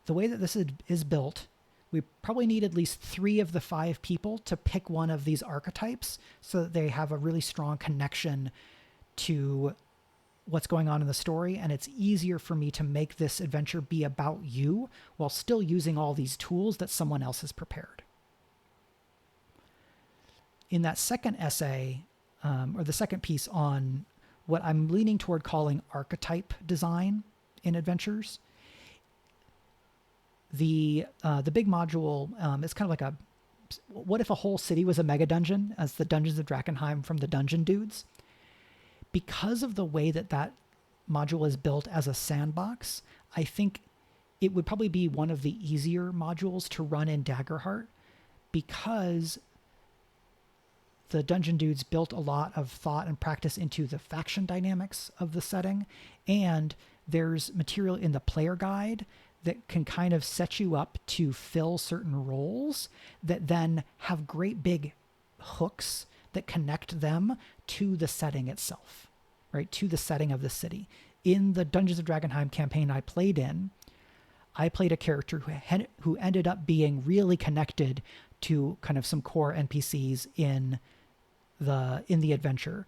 the way that this is built, we probably need at least 3 of the 5 people to pick one of these archetypes so that they have a really strong connection to what's going on in the story, and it's easier for me to make this adventure be about you while still using all these tools that someone else has prepared. In that second essay, or the second piece on what I'm leaning toward calling archetype design in adventures, the big module is kind of like what if a whole city was a mega dungeon, as the Dungeons of Drakkenheim from the Dungeon Dudes? Because of the way that module is built as a sandbox, I think it would probably be one of the easier modules to run in Daggerheart, because the Dungeon Dudes built a lot of thought and practice into the faction dynamics of the setting, and there's material in the player guide that can kind of set you up to fill certain roles that then have great big hooks that connect them to the setting itself, right? To the setting of the city. In the Dungeons of Drakkenheim campaign I played in, I played a character who ended up being really connected to kind of some core NPCs in the adventure.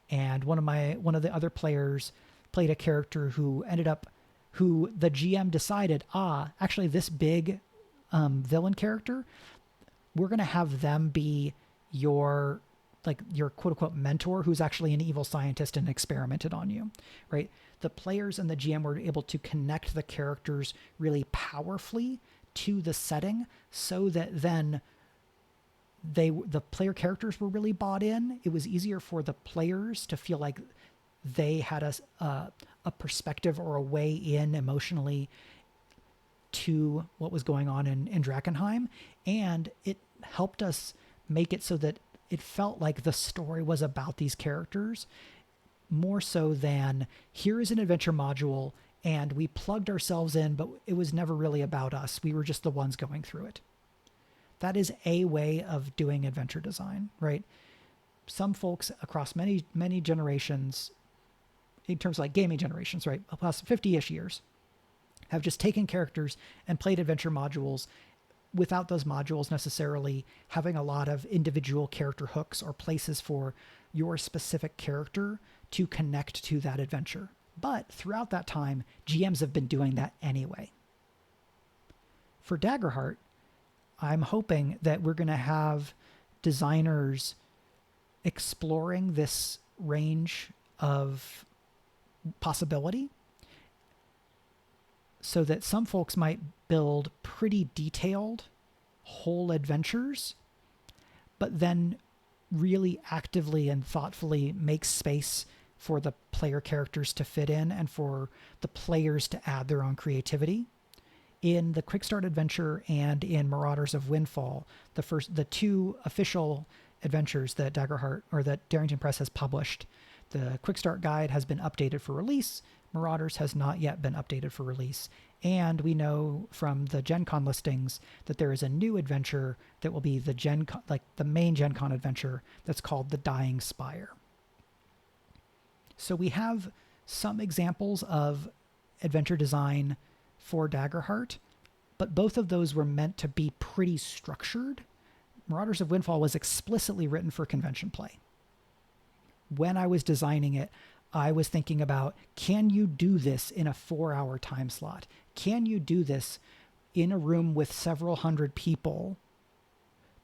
And one of the other players played a character who the GM decided, actually this big villain character, we're going to have them be your quote unquote mentor, who's actually an evil scientist and experimented on you, right? The players and the GM were able to connect the characters really powerfully to the setting, so that then the player characters were really bought in. It was easier for the players to feel like they had a perspective or a way in emotionally to what was going on in Drakkenheim, and it helped us make it so that it felt like the story was about these characters more so than here is an adventure module and we plugged ourselves in, but it was never really about us. We were just the ones going through it. That is a way of doing adventure design, right? Some folks across many generations, in terms of like gaming generations, right, plus 50-ish years, have just taken characters and played adventure modules without those modules necessarily having a lot of individual character hooks or places for your specific character to connect to that adventure. But throughout that time, GMs have been doing that anyway. For Daggerheart, I'm hoping that we're going to have designers exploring this range of possibility so that some folks might build pretty detailed whole adventures, but then really actively and thoughtfully make space for the player characters to fit in and for the players to add their own creativity. In the Quick Start adventure and in Marauders of Windfall, the two official adventures that Daggerheart or that Darrington Press has published, the Quick Start guide has been updated for release. Marauders has not yet been updated for release. And we know from the Gen Con listings that there is a new adventure that will be the main Gen Con adventure that's called The Dying Spire. So we have some examples of adventure design for Daggerheart, but both of those were meant to be pretty structured. Marauders of Windfall was explicitly written for convention play. When I was designing it, I was thinking about, can you do this in a 4-hour time slot? Can you do this in a room with several hundred people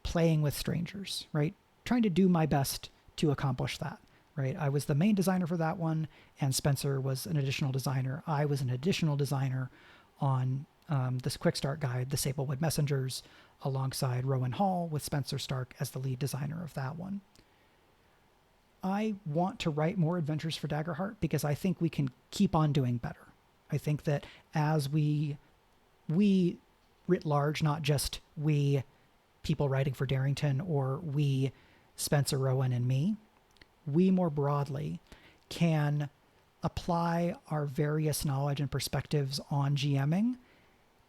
playing with strangers, right? Trying to do my best to accomplish that, right? I was the main designer for that one, and Spencer was an additional designer. I was an additional designer on this Quick Start guide, The Sablewood Messengers, alongside Rowan Hall, with Spencer Stark as the lead designer of that one. I want to write more adventures for Daggerheart because I think we can keep on doing better. I think that as we writ large, not just we people writing for Darrington or we Spencer, Rowan, and me, we more broadly can apply our various knowledge and perspectives on GMing,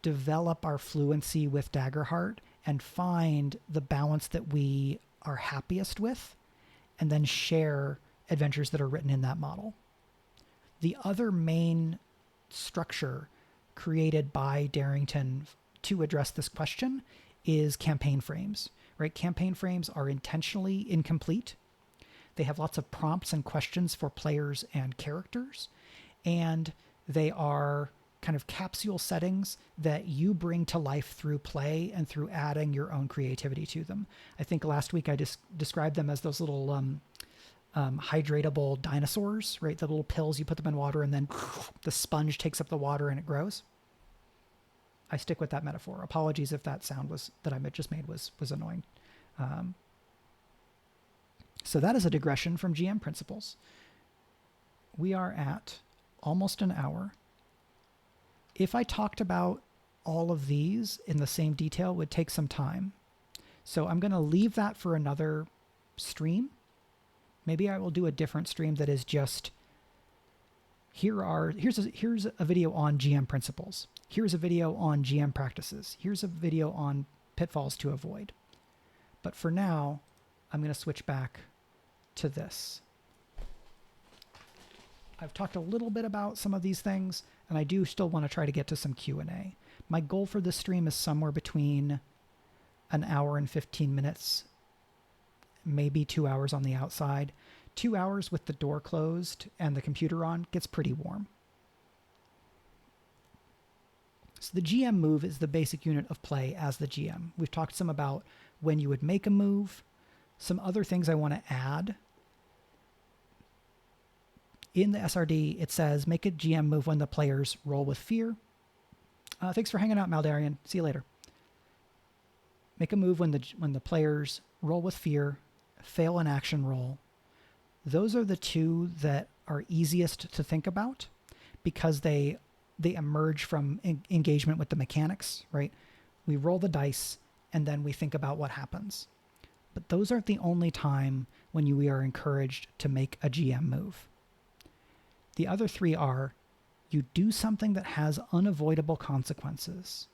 develop our fluency with Daggerheart, and find the balance that we are happiest with, and then share adventures that are written in that model. The other main structure created by Darrington to address this question is campaign frames, right? Campaign frames are intentionally incomplete. They have lots of prompts and questions for players and characters, and they are kind of capsule settings that you bring to life through play and through adding your own creativity to them. I think last week I just described them as those little hydratable dinosaurs, right? The little pills, you put them in water and then the sponge takes up the water and it grows. I stick with that metaphor. Apologies if that sound that I just made was annoying. So that is a digression from GM principles. We are at almost an hour. If I talked about all of these in the same detail, it would take some time. So I'm going to leave that for another stream. Maybe I will do a different stream that is just, here's a video on GM principles. Here's a video on GM practices. Here's a video on pitfalls to avoid. But for now, I'm going to switch back to this. I've talked a little bit about some of these things, and I do still want to try to get to some Q&A. My goal for this stream is somewhere between an hour and 15 minutes, maybe 2 hours on the outside. 2 hours with the door closed and the computer on gets pretty warm. So the GM move is the basic unit of play as the GM. We've talked some about when you would make a move, some other things I want to add. In the SRD, it says, make a GM move when the players roll with fear. Thanks for hanging out, Maldarian. See you later. Make a move when the players roll with fear, fail an action roll. Those are the two that are easiest to think about because they emerge from engagement with the mechanics, right? We roll the dice and then we think about what happens. But those aren't the only time when we are encouraged to make a GM move. The other three are you do something that has unavoidable consequences.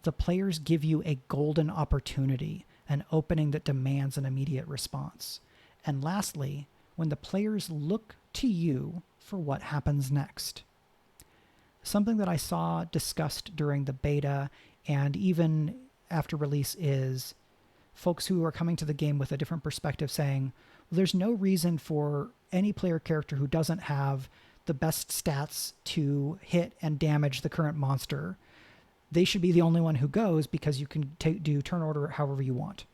The players give you a golden opportunity, an opening that demands an immediate response. And lastly, when the players look to you for what happens next. Something that I saw discussed during the beta and even after release is folks who are coming to the game with a different perspective saying, well, there's no reason for any player character who doesn't have the best stats to hit and damage the current monster. They should be the only one who goes because you can do turn order however you want.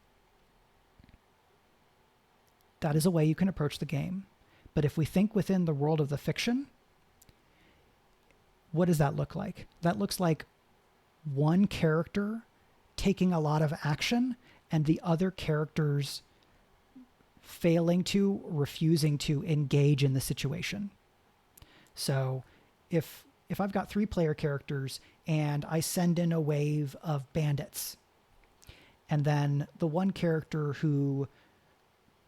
That is a way you can approach the game. But if we think within the world of the fiction, what does that look like? That looks like one character taking a lot of action and the other characters failing to, refusing to engage in the situation. So if I've got 3 player characters and I send in a wave of bandits, and then the one character who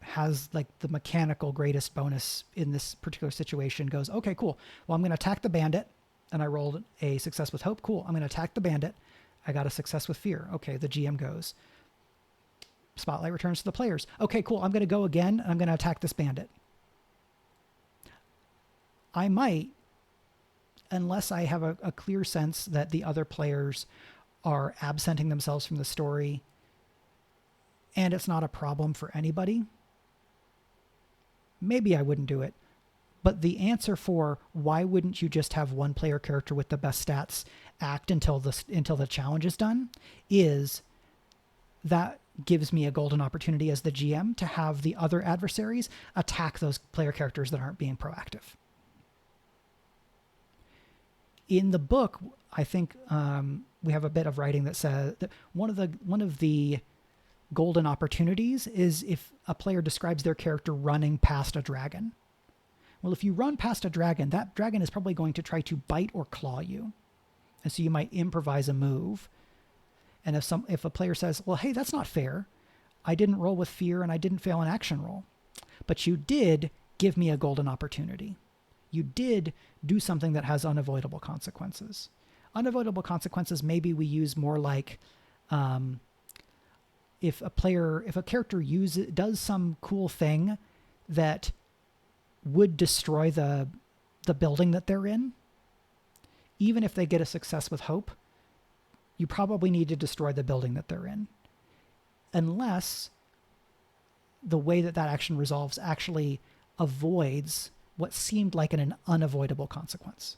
has like the mechanical greatest bonus in this particular situation goes, okay, cool. Well, I'm going to attack the bandit, and I rolled a success with hope. Cool. I'm going to attack the bandit. I got a success with fear. Okay, the GM goes. Spotlight returns to the players. Okay, cool. I'm going to go again, and I'm going to attack this bandit. I might, unless I have a clear sense that the other players are absenting themselves from the story and it's not a problem for anybody, maybe I wouldn't do it. But the answer for why wouldn't you just have one player character with the best stats act until the challenge is done is that gives me a golden opportunity as the GM to have the other adversaries attack those player characters that aren't being proactive. In the book, I think we have a bit of writing that says that one of the golden opportunities is if a player describes their character running past a dragon. Well, if you run past a dragon, that dragon is probably going to try to bite or claw you. And so you might improvise a move. And if a player says, well, hey, that's not fair. I didn't roll with fear and I didn't fail an action roll. But you did give me a golden opportunity. You did do something that has unavoidable consequences. Unavoidable consequences maybe we use more like if a character does some cool thing that would destroy the building that they're in, even if they get a success with hope, you probably need to destroy the building that they're in. Unless the way that action resolves actually avoids what seemed like an unavoidable consequence.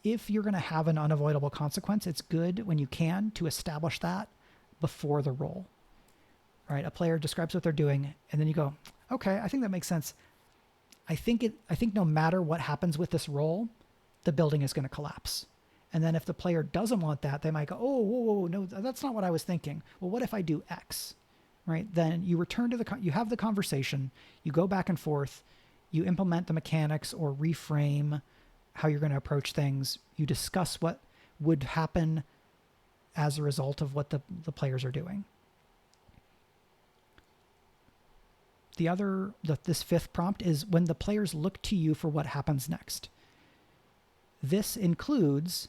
If you're going to have an unavoidable consequence, it's good when you can to establish that before the roll. Right? A player describes what they're doing, and then you go, okay, I think that makes sense. I think no matter what happens with this roll, the building is going to collapse. And then if the player doesn't want that, they might go, oh, whoa, no, that's not what I was thinking. Well, what if I do X? Right? Then you return to you have the conversation, you go back and forth, you implement the mechanics or reframe how you're going to approach things. You discuss what would happen as a result of what the players are doing. This 5th prompt is when the players look to you for what happens next. This includes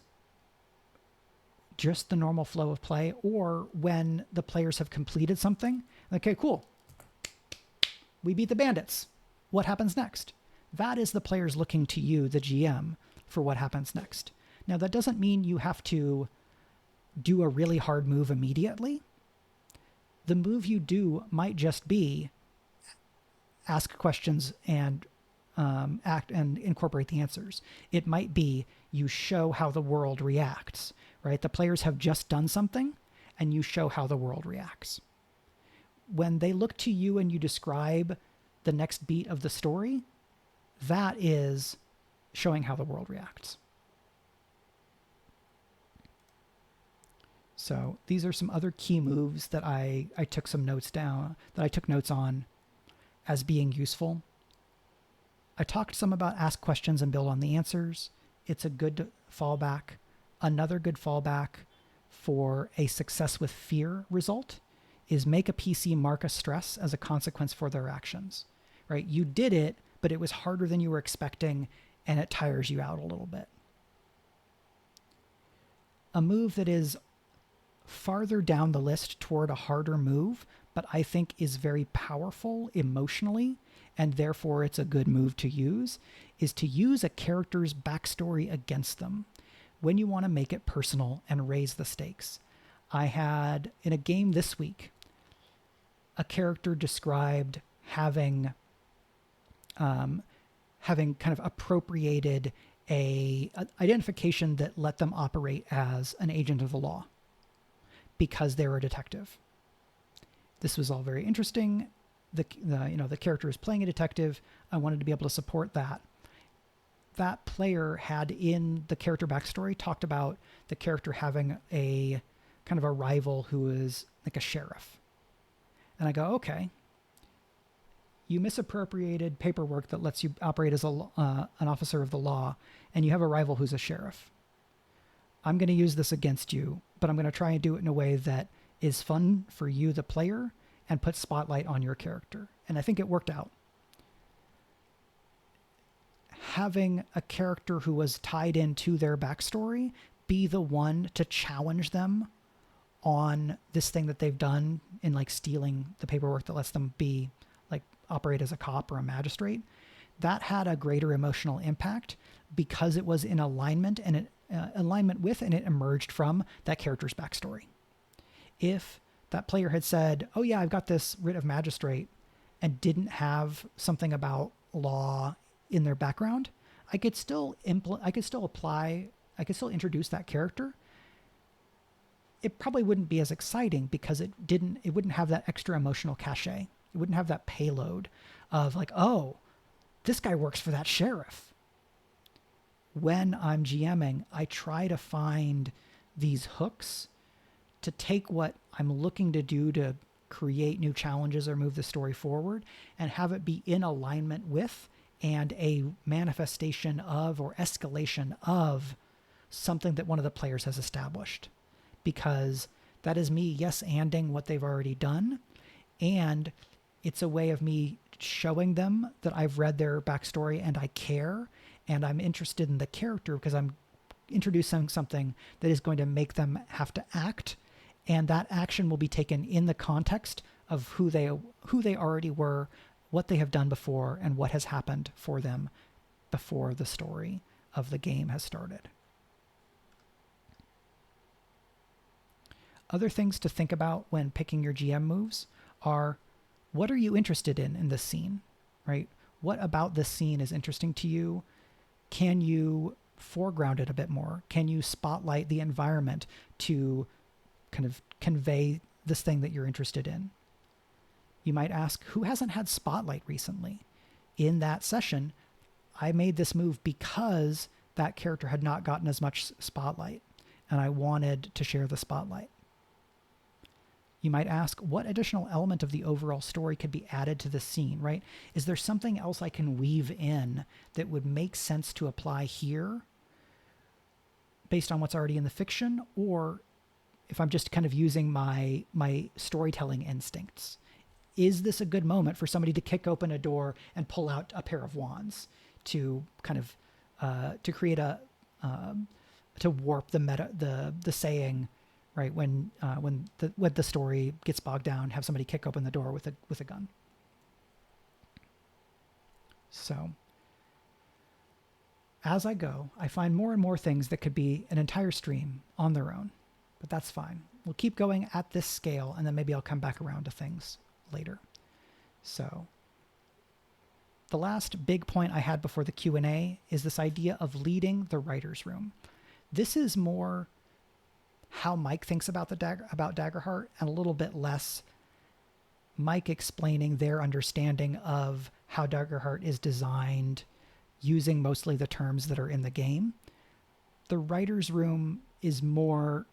just the normal flow of play, or when the players have completed something. Okay, cool. We beat the bandits. What happens next? That is the players looking to you, the GM, for what happens next. Now, that doesn't mean you have to do a really hard move immediately. The move you do might just be ask questions and act and incorporate the answers. It might be you show how the world reacts, right? The players have just done something and you show how the world reacts. When they look to you and you describe the next beat of the story, that is showing how the world reacts. So these are some other key moves that I took some notes down, that I took notes on as being useful. I talked some about ask questions and build on the answers. It's a good fallback. Another good fallback for a success with fear result is make a PC mark a stress as a consequence for their actions, right? You did it, but it was harder than you were expecting, and it tires you out a little bit. A move that is farther down the list toward a harder move, but I think is very powerful emotionally, and therefore it's a good move to use, is to use a character's backstory against them when you want to make it personal and raise the stakes. I had, in a game this week, a character described having kind of appropriated a identification that let them operate as an agent of the law because they're a detective. This was all very interesting. The character is playing a detective. I wanted to be able to support that. That player had, in the character backstory, talked about the character having a kind of a rival who is like a sheriff. And I go, okay, you misappropriated paperwork that lets you operate as an officer of the law, and you have a rival who's a sheriff. I'm going to use this against you, but I'm going to try and do it in a way that is fun for you, the player, and put spotlight on your character. And I think it worked out. Having a character who was tied into their backstory be the one to challenge them on this thing that they've done in like stealing the paperwork that lets them be like operate as a cop or a magistrate, that had a greater emotional impact because it was in alignment and it alignment with and it emerged from that character's backstory. If that player had said, oh yeah, I've got this writ of magistrate, and didn't have something about law in their background, I could still introduce that character. It probably wouldn't be as exciting because it wouldn't have that extra emotional cachet. It wouldn't have that payload of like, oh, this guy works for that sheriff. When I'm GMing, I try to find these hooks to take what I'm looking to do to create new challenges or move the story forward and have it be in alignment with and a manifestation of or escalation of something that one of the players has established. Because that is me yes-anding what they've already done, and it's a way of me showing them that I've read their backstory and I care and I'm interested in the character because I'm introducing something that is going to make them have to act, and that action will be taken in the context of who they already were, what they have done before, and what has happened for them before the story of the game has started. Other things to think about when picking your GM moves are, what are you interested in this scene, right? What about this scene is interesting to you? Can you foreground it a bit more? Can you spotlight the environment to kind of convey this thing that you're interested in? You might ask, who hasn't had spotlight recently? In that session, I made this move because that character had not gotten as much spotlight, and I wanted to share the spotlight. You might ask, what additional element of the overall story could be added to the scene, right? Is there something else I can weave in that would make sense to apply here based on what's already in the fiction? Or if I'm just kind of using my storytelling instincts, is this a good moment for somebody to kick open a door and pull out a pair of wands to kind of to create to warp the saying, right? When the story gets bogged down, have somebody kick open the door with a gun. So as I go, I find more and more things that could be an entire stream on their own, but that's fine. We'll keep going at this scale, and then maybe I'll come back around to things later. So the last big point I had before the Q&A is this idea of leading the writer's room. This is more how Mike thinks about about Daggerheart, and a little bit less Mike explaining their understanding of how Daggerheart is designed, using mostly the terms that are in the game. The writer's room is more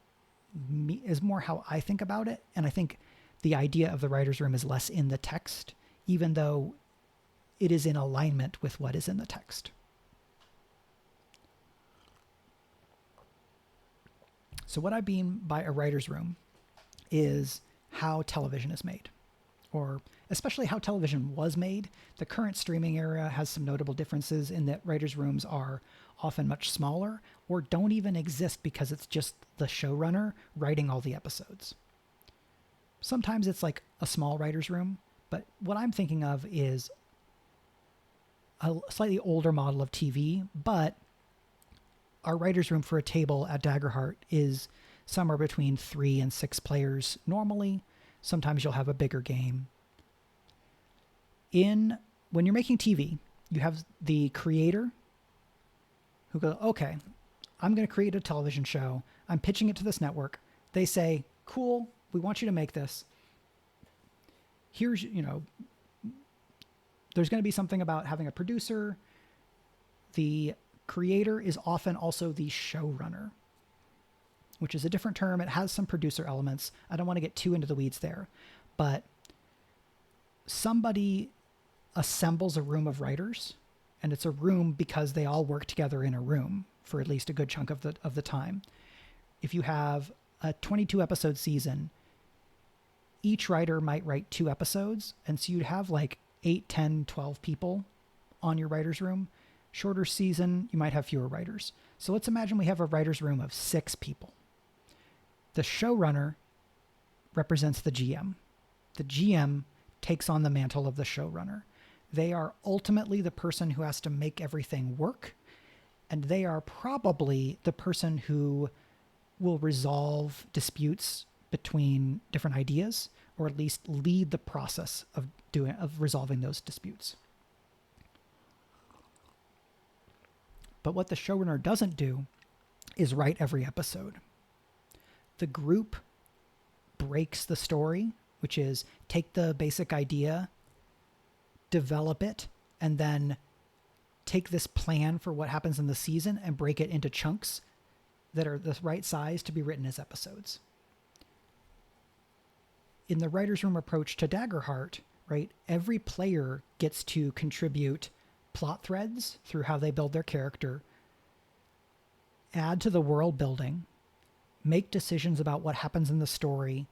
how I think about it, and I think the idea of the writer's room is less in the text, even though it is in alignment with what is in the text. So what I mean by a writer's room is how television is made, or especially how television was made. The current streaming era has some notable differences in that writers' rooms are often much smaller or don't even exist because it's just the showrunner writing all the episodes. Sometimes it's like a small writer's room, but what I'm thinking of is a slightly older model of TV, but our writer's room for a table at Daggerheart is somewhere between 3 and 6 players normally. Sometimes you'll have a bigger game. When you're making TV, you have the creator who goes, okay, I'm going to create a television show. I'm pitching it to this network. They say, cool, we want you to make this. Here's, there's going to be something about having a producer. The creator is often also the showrunner, which is a different term. It has some producer elements. I don't want to get too into the weeds there, but somebody assembles a room of writers, and it's a room because they all work together in a room for at least a good chunk of the time. If you have a 22 episode season, each writer might write 2 episodes, and so you'd have like 8, 10, 12 people on your writer's room. Shorter season, you might have fewer writers. So let's imagine we have a writer's room of 6 people. The showrunner represents the GM. The GM takes on the mantle of the showrunner. They are ultimately the person who has to make everything work, and they are probably the person who will resolve disputes between different ideas, or at least lead the process of resolving those disputes. But what the showrunner doesn't do is write every episode. The group breaks the story, which is take the basic idea, develop it, and then take this plan for what happens in the season and break it into chunks that are the right size to be written as episodes. In the writer's room approach to Daggerheart, right, every player gets to contribute plot threads through how they build their character, add to the world building, make decisions about what happens in the story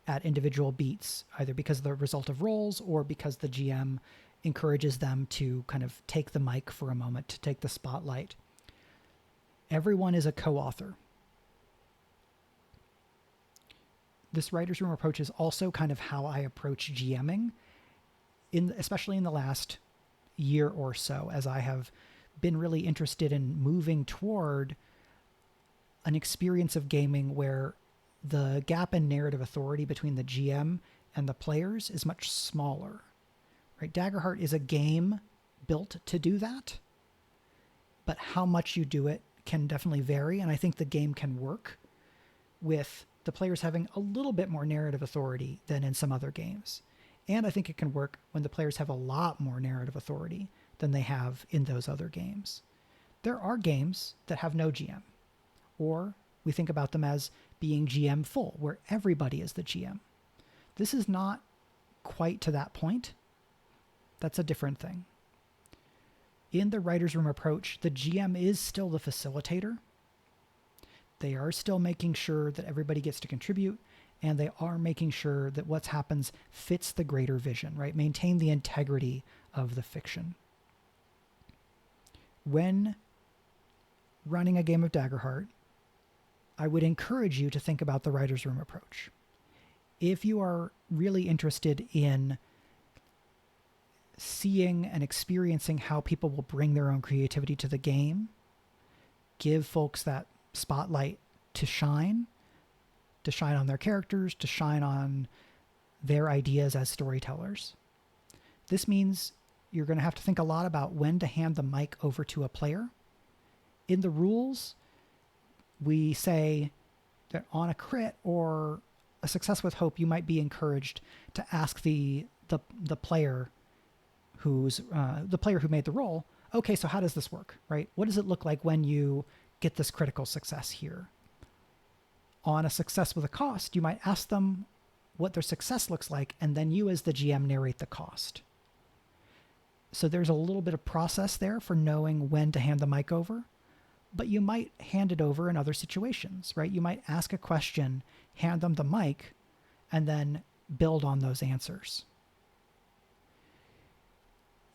at individual beats, either because of the result of rolls or because the GM encourages them to kind of take the mic for a moment, to take the spotlight. Everyone is a co-author. This writer's room approach is also kind of how I approach GMing, especially in the last year or so, as I have been really interested in moving toward an experience of gaming where the gap in narrative authority between the GM and the players is much smaller. Right? Daggerheart is a game built to do that, but how much you do it can definitely vary, and I think the game can work with the players having a little bit more narrative authority than in some other games. And I think it can work when the players have a lot more narrative authority than they have in those other games. There are games that have no GM, or we think about them as being GM full, where everybody is the GM. This is not quite to that point. That's a different thing. In the writer's room approach, the GM is still the facilitator. They are still making sure that everybody gets to contribute, and they are making sure that what happens fits the greater vision, right? Maintain the integrity of the fiction. When running a game of Daggerheart, I would encourage you to think about the writer's room approach. If you are really interested in seeing and experiencing how people will bring their own creativity to the game, give folks that spotlight to shine on their characters, to shine on their ideas as storytellers. This means you're going to have to think a lot about when to hand the mic over to a player. In the rules, we say that on a crit or a success with hope, you might be encouraged to ask the player who made the roll, okay, so how does this work, right? What does it look like when you get this critical success here? On a success with a cost, you might ask them what their success looks like, and then you as the GM narrate the cost. So there's a little bit of process there for knowing when to hand the mic over, but you might hand it over in other situations, right? You might ask a question, hand them the mic, and then build on those answers.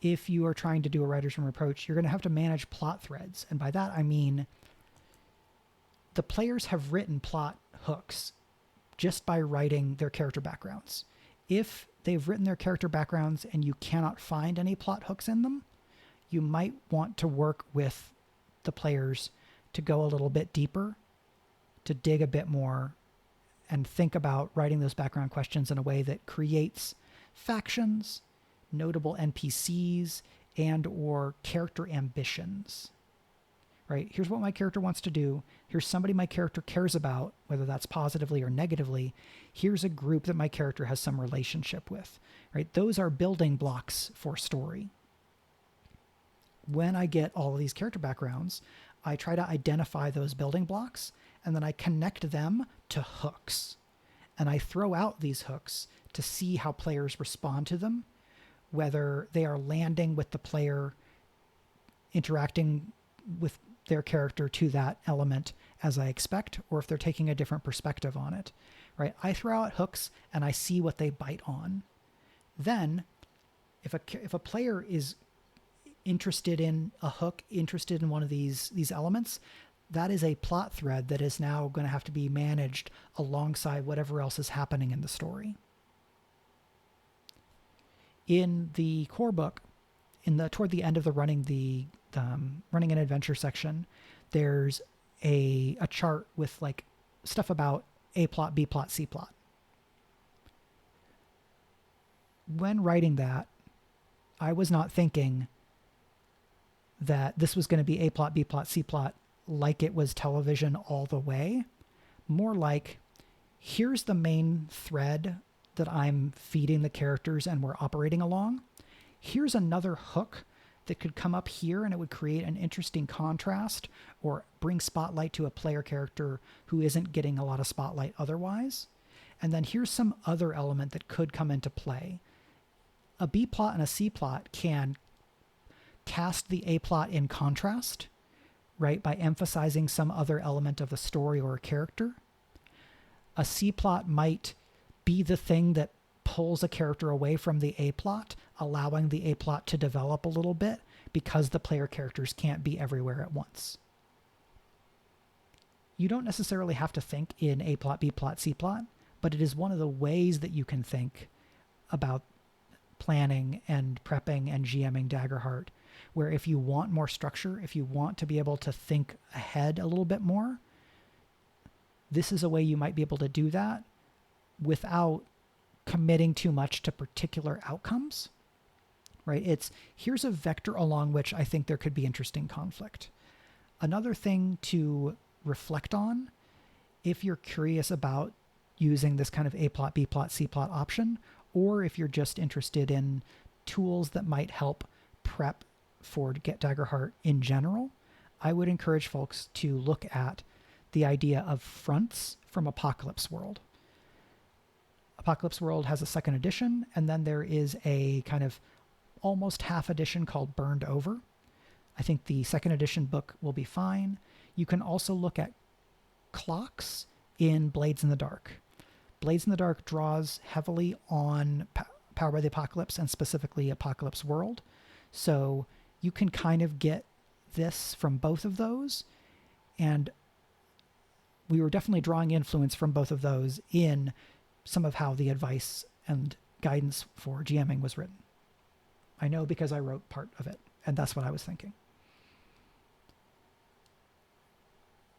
If you are trying to do a writer's room approach, you're going to have to manage plot threads. And by that, I mean the players have written plot hooks just by writing their character backgrounds. If they've written their character backgrounds and you cannot find any plot hooks in them, you might want to work with the players to go a little bit deeper, to dig a bit more, and think about writing those background questions in a way that creates factions, notable NPCs, and or character ambitions. Right? Here's what my character wants to do. Here's somebody my character cares about, whether that's positively or negatively. Here's a group that my character has some relationship with. Right? Those are building blocks for story. When I get all of these character backgrounds, I try to identify those building blocks, and then I connect them to hooks. And I throw out these hooks to see how players respond to them, whether they are landing with the player, interacting with their character to that element as I expect, or if they're taking a different perspective on it, right? I throw out hooks and I see what they bite on. Then if a player is interested in a hook, interested in one of these elements, that is a plot thread that is now going to have to be managed alongside whatever else is happening in the story. In the core book, toward the end of the running an adventure section, there's a chart with like stuff about A plot, B plot, C plot. When writing that, I was not thinking that this was going to be A plot, B plot, C plot like it was television all the way. More like, here's the main thread that I'm feeding the characters and we're operating along. Here's another hook that could come up here and it would create an interesting contrast or bring spotlight to a player character who isn't getting a lot of spotlight otherwise. And then here's some other element that could come into play. A B plot and a C plot can cast the A plot in contrast, right, by emphasizing some other element of the story or a character. A C plot might be the thing that pulls a character away from the A plot, allowing the A plot to develop a little bit because the player characters can't be everywhere at once. You don't necessarily have to think in A plot, B plot, C plot, but it is one of the ways that you can think about planning and prepping and GMing Daggerheart, where if you want more structure, if you want to be able to think ahead a little bit more, this is a way you might be able to do that without committing too much to particular outcomes, right? Here's a vector along which I think there could be interesting conflict. Another thing to reflect on, if you're curious about using this kind of A plot, B plot, C plot option, or if you're just interested in tools that might help prep for Get Daggerheart in general, I would encourage folks to look at the idea of fronts from Apocalypse World. Apocalypse World has a second edition, and then there is a kind of almost half edition called Burned Over. I think the second edition book will be fine. You can also look at clocks in Blades in the Dark. Blades in the Dark draws heavily on Power by the Apocalypse and specifically Apocalypse World. So you can kind of get this from both of those. And we were definitely drawing influence from both of those in some of how the advice and guidance for GMing was written. I know because I wrote part of it, and that's what I was thinking.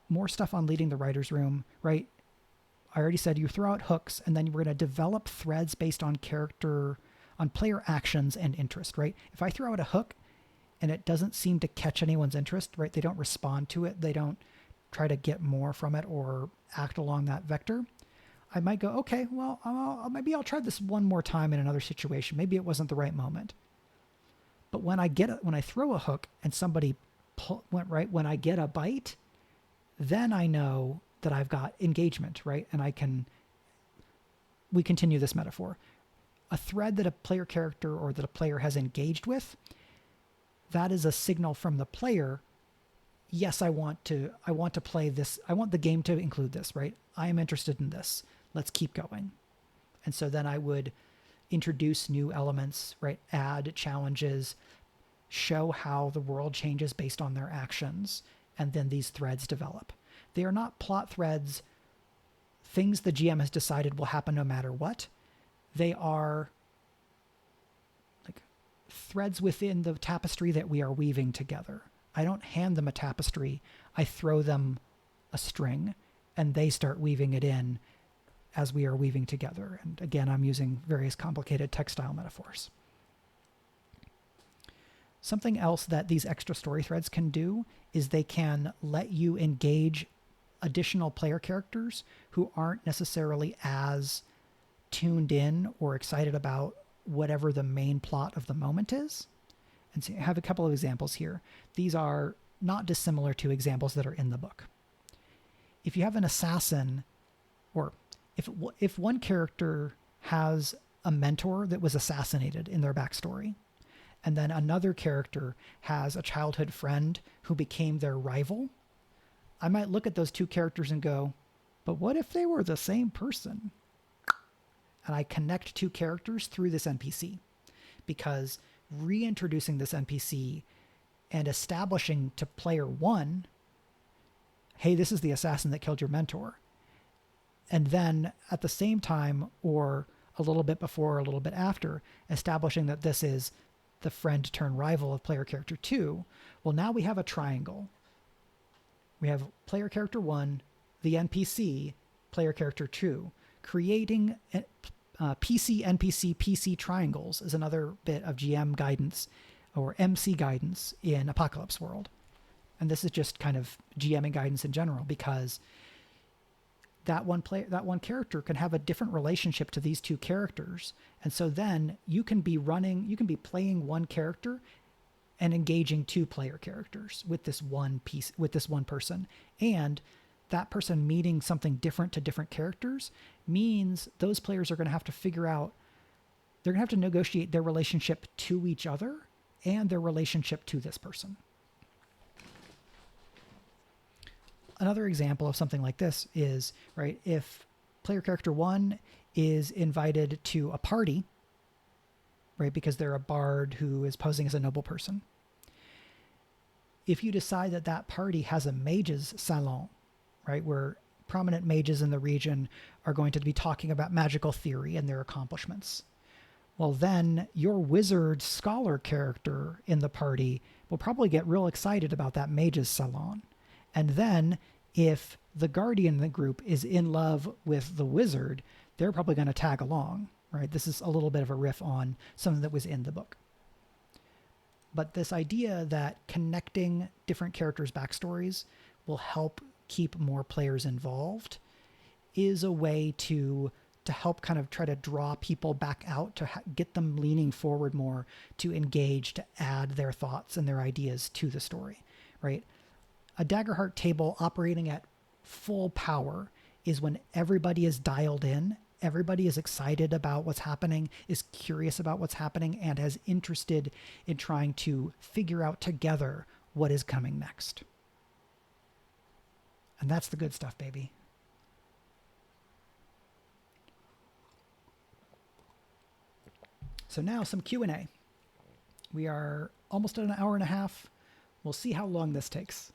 More stuff on leading the writer's room, right? I already said you throw out hooks, and then we're going to develop threads based on player actions and interest, right? If I throw out a hook and it doesn't seem to catch anyone's interest, right? They don't respond to it. They don't try to get more from it or act along that vector. I might go, okay, well, maybe I'll try this one more time in another situation. Maybe it wasn't the right moment. But when I throw a hook and somebody went right, when I get a bite, then I know that I've got engagement, right? And we continue this metaphor. A thread that a player character or that a player has engaged with that is a signal from the player. Yes, I want to play this. I want the game to include this, right? I am interested in this. Let's keep going. And so then I would introduce new elements, right? Add challenges, show how the world changes based on their actions, and then these threads develop. They are not plot threads, things the GM has decided will happen no matter what. They are like threads within the tapestry that we are weaving together. I don't hand them a tapestry. I throw them a string, and they start weaving it in as we are weaving together. And again, I'm using various complicated textile metaphors. Something else that these extra story threads can do is they can let you engage additional player characters who aren't necessarily as tuned in or excited about whatever the main plot of the moment is. And so I have a couple of examples here. These are not dissimilar to examples that are in the book. If you have an assassin, or if one character has a mentor that was assassinated in their backstory, and then another character has a childhood friend who became their rival, I might look at those two characters and go, but what if they were the same person? And I connect two characters through this NPC, because reintroducing this NPC and establishing to player one, hey, this is the assassin that killed your mentor. And then at the same time, or a little bit before or a little bit after, establishing that this is the friend turned rival of player character 2, well, now we have a triangle. We have player character 1, the NPC, player character 2. Creating PC, NPC, PC triangles is another bit of GM guidance or MC guidance in Apocalypse World. And this is just kind of GMing guidance in general, because that one character can have a different relationship to these two characters. And so then you can be playing one character and engaging two player characters with this one person. And that person meeting something different to different characters means those players are going to have to figure out, they're going to have to negotiate their relationship to each other and their relationship to this person. Another example of something like this is, right, if player character 1 is invited to a party, right, because they're a bard who is posing as a noble person. If you decide that that party has a mage's salon, right, where prominent mages in the region are going to be talking about magical theory and their accomplishments, well, then your wizard scholar character in the party will probably get real excited about that mage's salon. And then if the guardian in the group is in love with the wizard, they're probably going to tag along, right? This is a little bit of a riff on something that was in the book. But this idea that connecting different characters' backstories will help keep more players involved is a way to help kind of try to draw people back out, to get them leaning forward more, to engage, to add their thoughts and their ideas to the story, right? A Daggerheart table operating at full power is when everybody is dialed in, everybody is excited about what's happening, is curious about what's happening, and is interested in trying to figure out together what is coming next. And that's the good stuff, baby. So now some Q&A. We are almost at an hour and a half. We'll see how long this takes.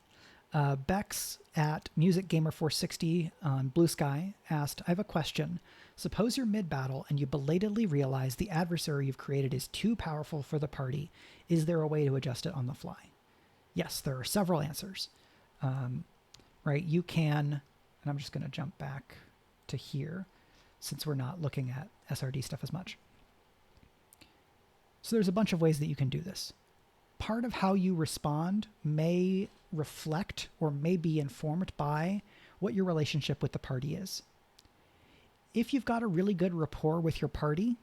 Bex at MusicGamer460 on Blue Sky asked, I have a question. Suppose you're mid-battle and you belatedly realize the adversary you've created is too powerful for the party. Is there a way to adjust it on the fly? Yes, there are several answers. Right, you can, and I'm just going to jump back to here since we're not looking at SRD stuff as much. So there's a bunch of ways that you can do this. Part of how you respond may reflect or may be informed by what your relationship with the party is. If you've got a really good rapport with your party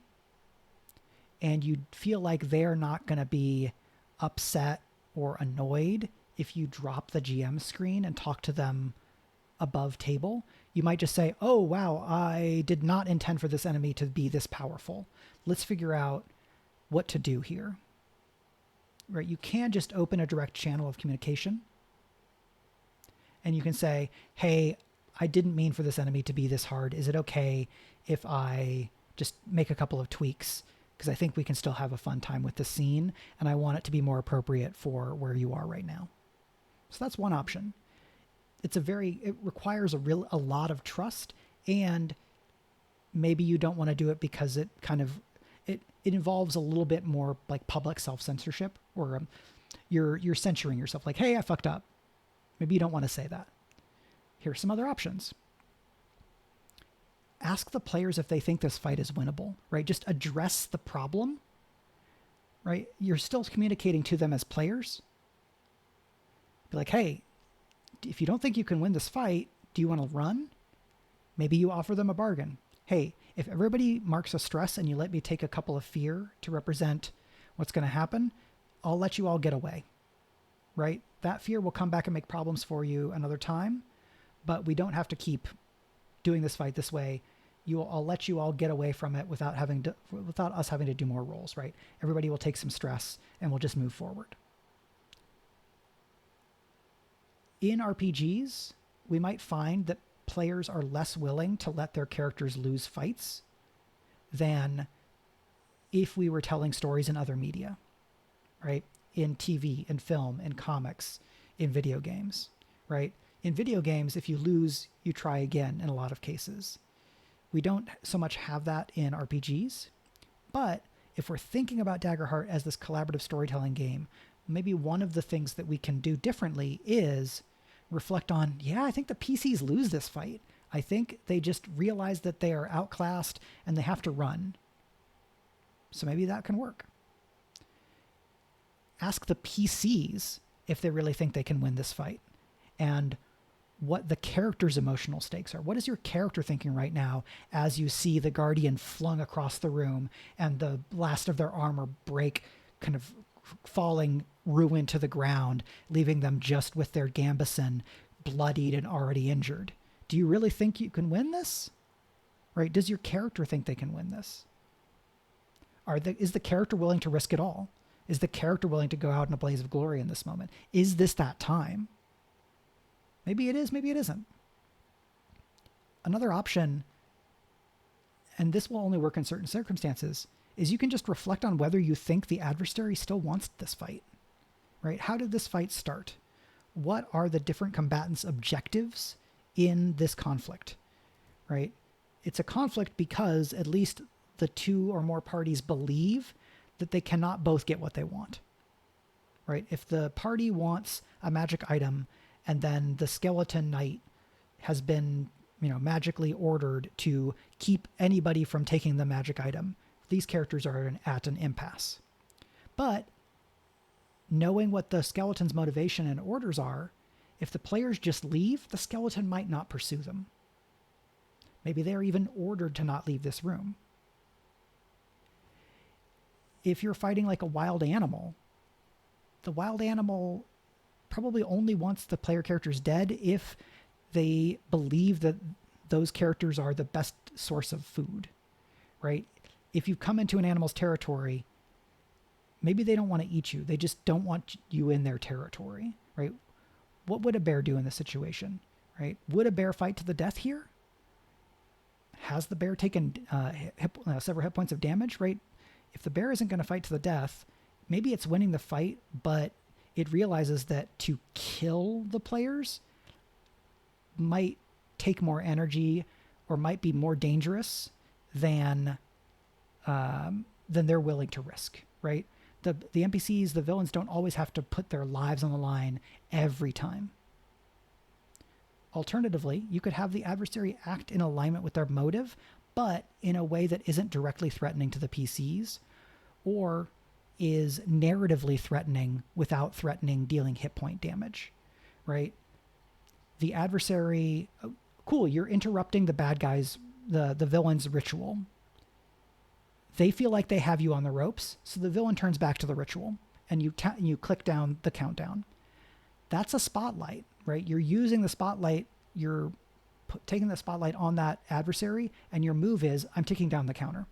and you feel like they're not going to be upset or annoyed if you drop the GM screen and talk to them above table, you might just say, oh, wow, I did not intend for this enemy to be this powerful. Let's figure out what to do here. right? You can just open a direct channel of communication, and you can say, hey, I didn't mean for this enemy to be this hard. Is it okay if I just make a couple of tweaks? Because I think we can still have a fun time with the scene, and I want it to be more appropriate for where you are right now. So that's one option. It requires a lot of trust, and maybe you don't want to do it because it involves a little bit more like public self-censorship, or you're censoring yourself, like, hey, I fucked up. Maybe you don't want to say that. Here's some other options. Ask the players if they think this fight is winnable, right? Just address the problem, right? You're still communicating to them as players. Be like, hey, if you don't think you can win this fight, do you want to run? Maybe you offer them a bargain. Hey, if everybody marks a stress and you let me take a couple of fear to represent what's going to happen, I'll let you all get away, right? That fear will come back and make problems for you another time, but we don't have to keep doing this fight this way. I'll let you all get away from it without us having to do more rolls, right? Everybody will take some stress and we'll just move forward. In RPGs, we might find that players are less willing to let their characters lose fights than if we were telling stories in other media, right? In TV, in film, in comics, in video games, right? In video games, if you lose, you try again in a lot of cases. We don't so much have that in RPGs, but if we're thinking about Daggerheart as this collaborative storytelling game, maybe one of the things that we can do differently is reflect on, yeah, I think the PCs lose this fight. I think they just realize that they are outclassed and they have to run. So maybe that can work. Ask the PCs if they really think they can win this fight and what the character's emotional stakes are. What is your character thinking right now as you see the Guardian flung across the room and the last of their armor break, kind of falling ruined to the ground, leaving them just with their gambeson bloodied and already injured? Do you really think you can win this? Right? Does your character think they can win this? Is the character willing to risk it all? Is the character willing to go out in a blaze of glory in this moment? Is this that time? Maybe it is, maybe it isn't. Another option, and this will only work in certain circumstances, is you can just reflect on whether you think the adversary still wants this fight, right? How did this fight start? What are the different combatants' objectives in this conflict, right? It's a conflict because at least the two or more parties believe that they cannot both get what they want, right? If the party wants a magic item and then the skeleton knight has been, magically ordered to keep anybody from taking the magic item, these characters are at an impasse. But knowing what the skeleton's motivation and orders are, if the players just leave, the skeleton might not pursue them. Maybe they're even ordered to not leave this room. If you're fighting like a wild animal, the wild animal probably only wants the player characters dead if they believe that those characters are the best source of food, right? If you come into an animal's territory, maybe they don't want to eat you. They just don't want you in their territory, right? What would a bear do in this situation, right? Would a bear fight to the death here? Has the bear taken several hit points of damage, right? If the bear isn't going to fight to the death, maybe it's winning the fight, but it realizes that to kill the players might take more energy or might be more dangerous than they're willing to risk, right? The NPCs, the villains, don't always have to put their lives on the line every time. Alternatively, you could have the adversary act in alignment with their motive, but in a way that isn't directly threatening to the PCs or is narratively threatening without dealing hit point damage, right? The adversary, cool, you're interrupting the bad guys, the villain's ritual. They feel like they have you on the ropes, so the villain turns back to the ritual, and you click down the countdown. That's a spotlight, right? You're using the spotlight, you're taking the spotlight on that adversary, and your move is, I'm ticking down the counter.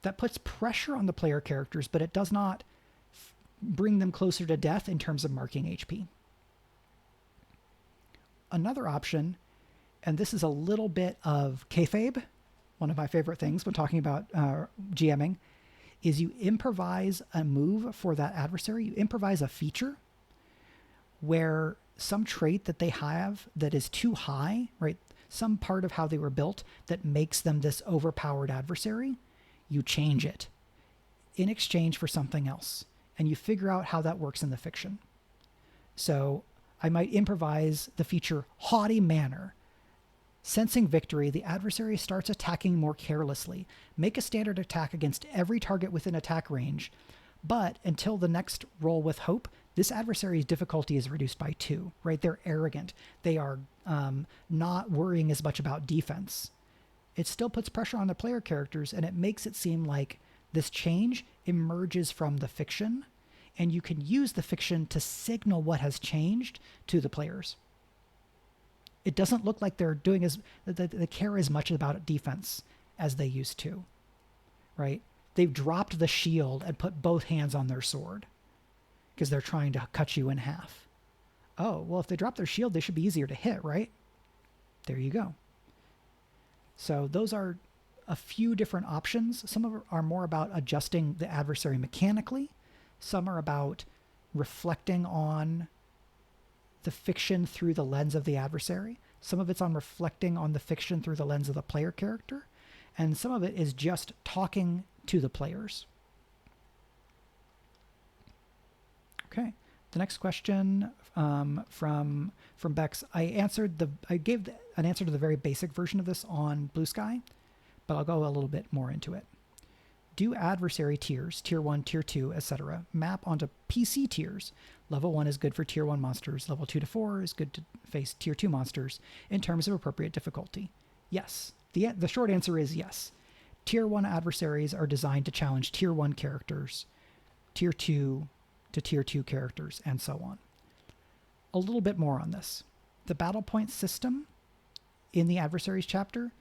That puts pressure on the player characters, but it does not bring them closer to death in terms of marking HP. Another option, and this is a little bit of kayfabe, one of my favorite things when talking about GMing, is you improvise a move for that adversary. You improvise a feature where some trait that they have that is too high, right? Some part of how they were built that makes them this overpowered adversary, you change it in exchange for something else. And you figure out how that works in the fiction. So I might improvise the feature Haughty Manner. Sensing victory, the adversary starts attacking more carelessly. Make a standard attack against every target within attack range, but until the next roll with hope, this adversary's difficulty is reduced by 2, right? They're arrogant. They are not worrying as much about defense. It still puts pressure on the player characters, and it makes it seem like this change emerges from the fiction, and you can use the fiction to signal what has changed to the players. It doesn't look like they're doing they care as much about defense as they used to, right? They've dropped the shield and put both hands on their sword because they're trying to cut you in half. Oh, well, if they drop their shield, they should be easier to hit, right? There you go. So those are a few different options. Some of them are more about adjusting the adversary mechanically. Some are about reflecting on the fiction through the lens of the adversary. Some of it's on reflecting on the fiction through the lens of the player character. And some of it is just talking to the players. Okay. The next question from Bex. I gave an answer to the very basic version of this on Blue Sky, but I'll go a little bit more into it. Do adversary tiers, tier 1, tier 2, etc., map onto PC tiers? Level 1 is good for tier 1 monsters. Level 2 to 4 is good to face tier 2 monsters in terms of appropriate difficulty. Yes. The short answer is yes. Tier 1 adversaries are designed to challenge tier 1 characters, tier 2 to tier 2 characters, and so on. A little bit more on this. The battle point system in the adversaries chapter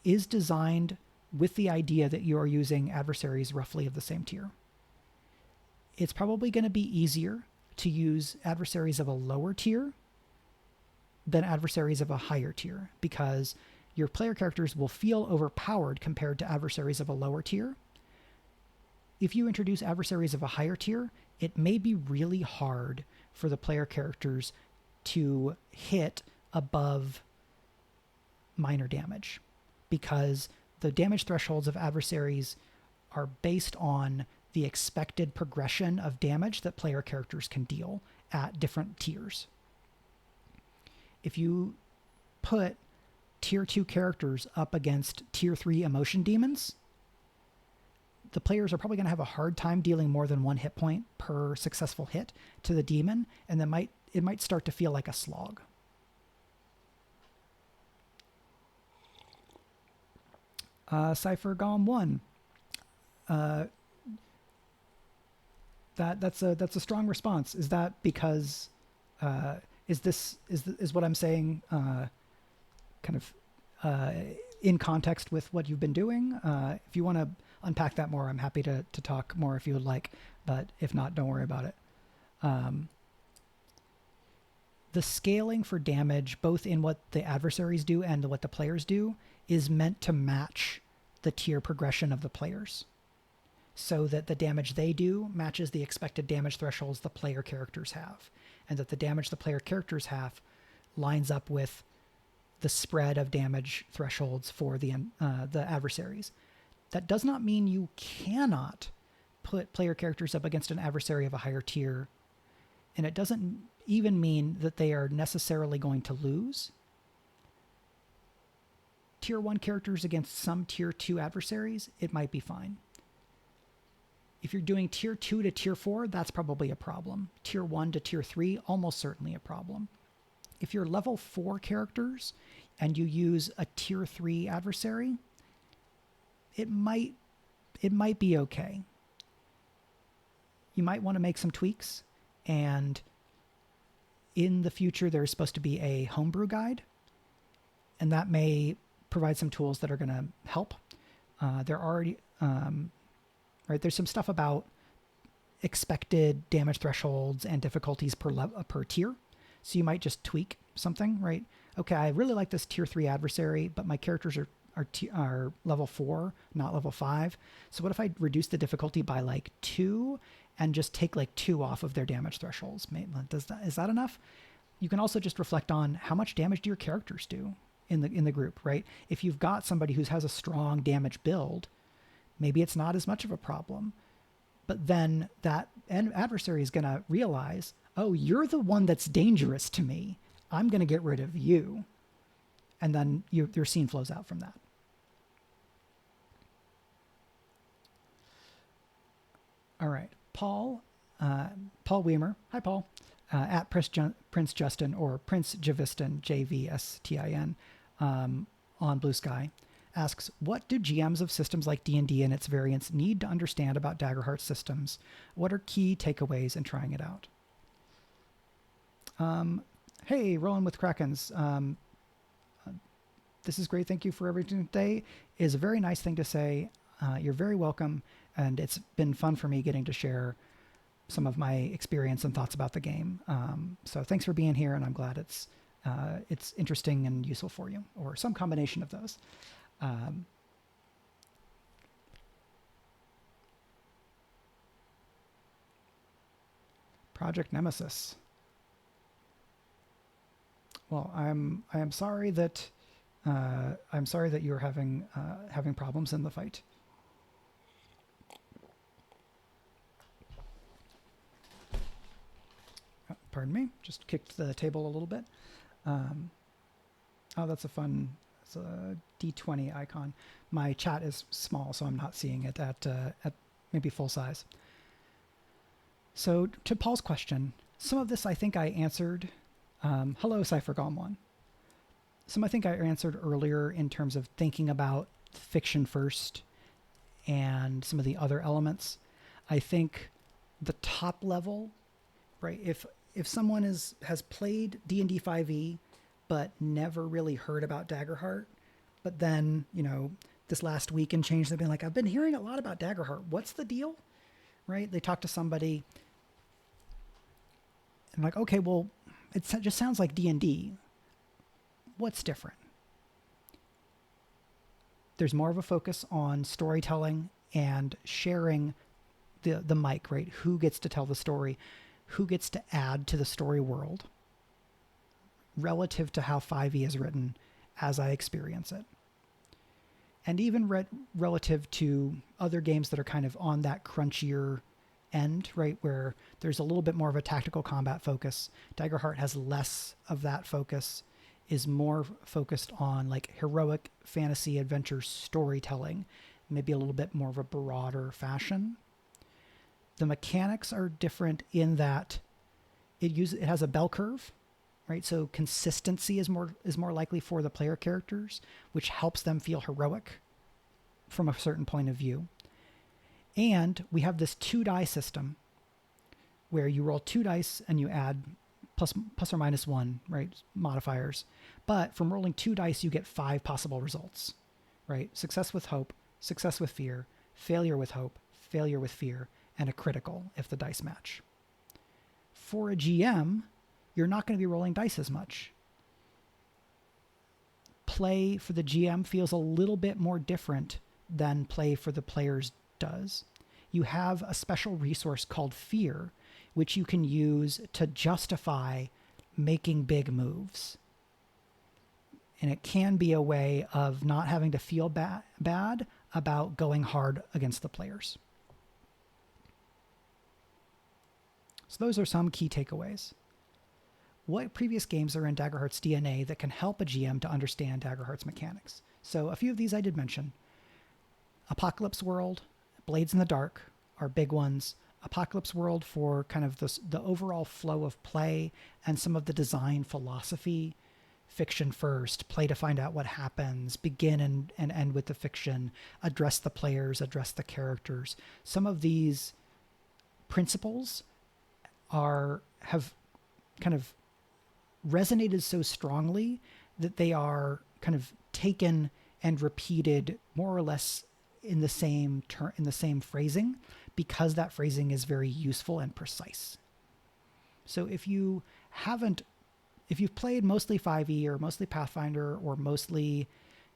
is designed with the idea that you are using adversaries roughly of the same tier. It's probably going to be easier to use adversaries of a lower tier than adversaries of a higher tier, because your player characters will feel overpowered compared to adversaries of a lower tier. If you introduce adversaries of a higher tier, it may be really hard for the player characters to hit above minor damage, because the damage thresholds of adversaries are based on the expected progression of damage that player characters can deal at different tiers. If you put tier 2 characters up against tier 3 emotion demons, the players are probably going to have a hard time dealing more than 1 hit point per successful hit to the demon, and it might start to feel like a slog. Cypher Golem 1. That's a strong response. Is that because is what I'm saying kind of in context with what you've been doing? If you want to unpack that more, I'm happy to talk more if you would like, but if not, don't worry about it. The scaling for damage, both in what the adversaries do and what the players do, is meant to match the tier progression of the players, so that the damage they do matches the expected damage thresholds the player characters have, and that the damage the player characters have lines up with the spread of damage thresholds for the adversaries. That does not mean you cannot put player characters up against an adversary of a higher tier, and it doesn't even mean that they are necessarily going to lose. Tier 1 characters against some tier 2 adversaries, it might be fine. If you're doing tier 2 to tier 4, that's probably a problem. Tier 1 to tier 3, almost certainly a problem. If you're level 4 characters and you use a tier 3 adversary, it might be okay. You might want to make some tweaks, and in the future there's supposed to be a homebrew guide, and that may provide some tools that are going to help. There's some stuff about expected damage thresholds and difficulties per tier. So you might just tweak something, right? Okay, I really like this tier 3 adversary, but my characters are level 4, not level 5. So what if I reduce the difficulty by like 2 and just take like 2 off of their damage thresholds? Is that enough? You can also just reflect on how much damage do your characters do in the group, right? If you've got somebody who has a strong damage build, maybe it's not as much of a problem. But then that adversary is going to realize, oh, you're the one that's dangerous to me. I'm going to get rid of you. And then your scene flows out from that. All right. Paul Weimer. Hi, Paul. At Prince Justin or Prince Javistin, JVSTIN, on Blue Sky, asks, what do GMs of systems like D&D and its variants need to understand about Daggerheart systems? What are key takeaways in trying it out? Hey, Rolling with Krakens. This is great. Thank you for everything today. Is a very nice thing to say. You're very welcome. And it's been fun for me getting to share some of my experience and thoughts about the game. So thanks for being here. And I'm glad it's interesting and useful for you, or some combination of those. Project Nemesis. Well, I am sorry that you're having problems in the fight. Pardon me, just kicked the table a little bit. Oh, that's a fun. It's a D20 icon. My chat is small, so I'm not seeing it at maybe full size. So to Paul's question, some of this I think I answered. Hello, Cypher Gone1. Some I think I answered earlier in terms of thinking about fiction first and some of the other elements. I think the top level, right? If someone has played D&D 5e but never really heard about Daggerheart, but then, this last week and change, they've been like, I've been hearing a lot about Daggerheart. What's the deal? Right? They talk to somebody and like, okay, well, it just sounds like D&D. What's different? There's more of a focus on storytelling and sharing the mic, right? Who gets to tell the story? Who gets to add to the story world relative to how 5e is written as I experience it. And even relative to other games that are kind of on that crunchier end, right, where there's a little bit more of a tactical combat focus. Daggerheart has less of that focus, is more focused on like heroic fantasy adventure storytelling, maybe a little bit more of a broader fashion. The mechanics are different in that it has a bell curve, right? So consistency is more likely for the player characters, which helps them feel heroic from a certain point of view. And we have this 2-die system where you roll 2 dice and you add plus or minus 1, right? Modifiers. But from rolling 2 dice, you get 5 possible results, right? Success with hope, success with fear, failure with hope, failure with fear, and a critical if the dice match. For a GM, you're not going to be rolling dice as much. Play for the GM feels a little bit more different than play for the players does. You have a special resource called fear, which you can use to justify making big moves. And it can be a way of not having to feel bad about going hard against the players. So those are some key takeaways. What previous games are in Daggerheart's DNA that can help a GM to understand Daggerheart's mechanics? So a few of these I did mention. Apocalypse World, Blades in the Dark are big ones. Apocalypse World for kind of the overall flow of play and some of the design philosophy. Fiction first, play to find out what happens, begin and end with the fiction, address the players, address the characters. Some of these principles have kind of resonated so strongly that they are kind of taken and repeated more or less in the same phrasing, because that phrasing is very useful and precise. So if you've played mostly 5e or mostly Pathfinder or mostly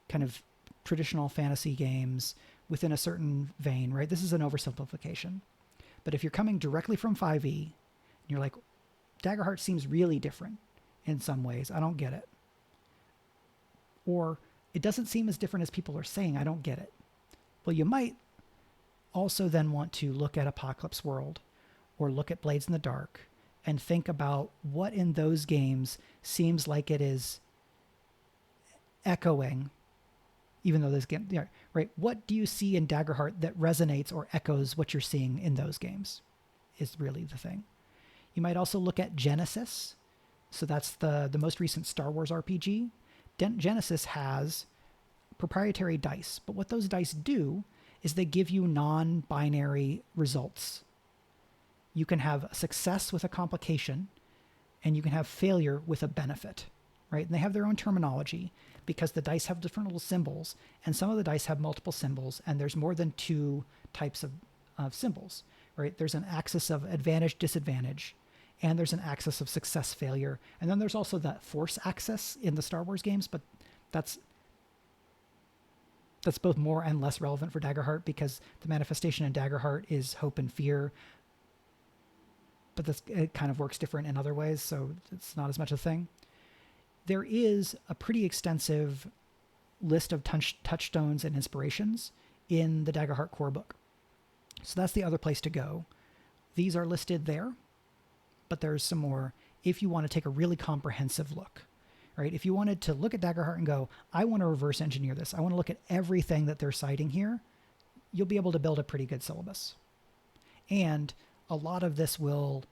kind of traditional fantasy games within a certain vein, right? This is an oversimplification. But if you're coming directly from 5e and you're like, Daggerheart seems really different in some ways, I don't get it. Or it doesn't seem as different as people are saying, I don't get it. Well, you might also then want to look at Apocalypse World or look at Blades in the Dark and think about what in those games seems like it is echoing, even though this game, yeah, right? What do you see in Daggerheart that resonates or echoes what you're seeing in those games is really the thing. You might also look at Genesis. So that's the most recent Star Wars RPG. Genesis has proprietary dice, but what those dice do is they give you non-binary results. You can have success with a complication, and you can have failure with a benefit, right? And they have their own terminology because the dice have different little symbols, and some of the dice have multiple symbols, and there's more than two types of symbols, right? There's an axis of advantage, disadvantage, and there's an axis of success, failure. And then there's also that force axis in the Star Wars games, but that's both more and less relevant for Daggerheart because the manifestation in Daggerheart is hope and fear, but it kind of works different in other ways, so it's not as much a thing. There is a pretty extensive list of touchstones and inspirations in the Daggerheart core book. So that's the other place to go. These are listed there, but there's some more if you want to take a really comprehensive look, right? If you wanted to look at Daggerheart and go, I want to reverse engineer this, I want to look at everything that they're citing here, you'll be able to build a pretty good syllabus. And a lot of this will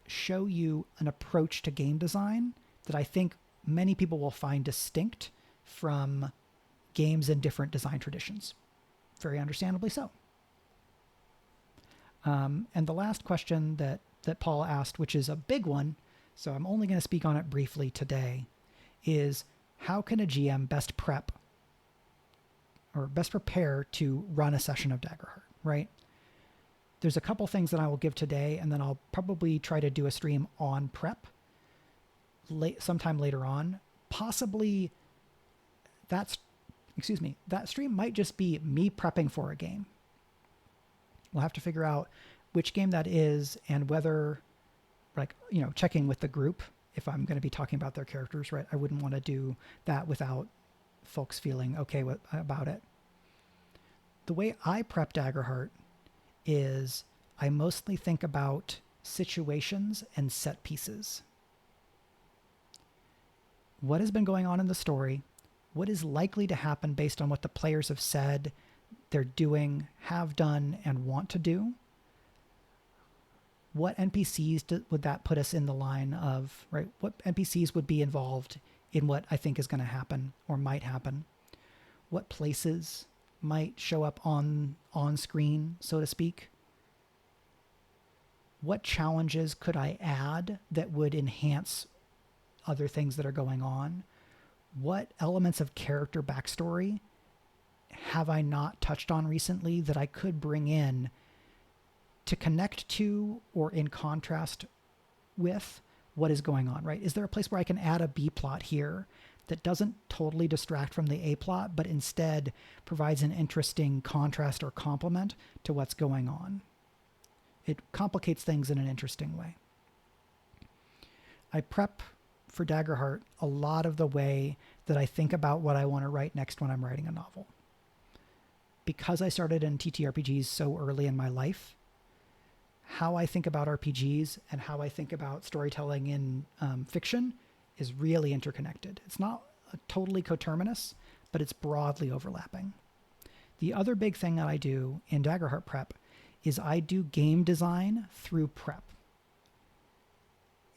show you an approach to game design that I think many people will find distinct from games in different design traditions. Very understandably so. And the last question that Paul asked, which is a big one, so I'm only going to speak on it briefly today, is how can a GM best prep or best prepare to run a session of Daggerheart, right? There's a couple things that I will give today, and then I'll probably try to do a stream on prep sometime later on. Possibly that stream might just be me prepping for a game. We'll have to figure out which game that is and whether, checking with the group if I'm going to be talking about their characters, right? I wouldn't want to do that without folks feeling okay about it. The way I prep Daggerheart is I mostly think about situations and set pieces. What has been going on in the story? What is likely to happen based on what the players have said they're doing, have done, and want to do? What NPCs would that put us in the line of, right? What NPCs would be involved in what I think is going to happen or might happen? What places might show up on screen, so to speak? What challenges could I add that would enhance other things that are going on? What elements of character backstory have I not touched on recently that I could bring in to connect to or in contrast with what is going on, right? Is there a place where I can add a B plot here that doesn't totally distract from the A plot, but instead provides an interesting contrast or complement to what's going on? It complicates things in an interesting way. I prep for Daggerheart a lot of the way that I think about what I want to write next when I'm writing a novel. Because I started in TTRPGs so early in my life, how I think about RPGs and how I think about storytelling in fiction is really interconnected. It's not totally coterminous, but it's broadly overlapping. The other big thing that I do in Daggerheart prep is I do game design through prep.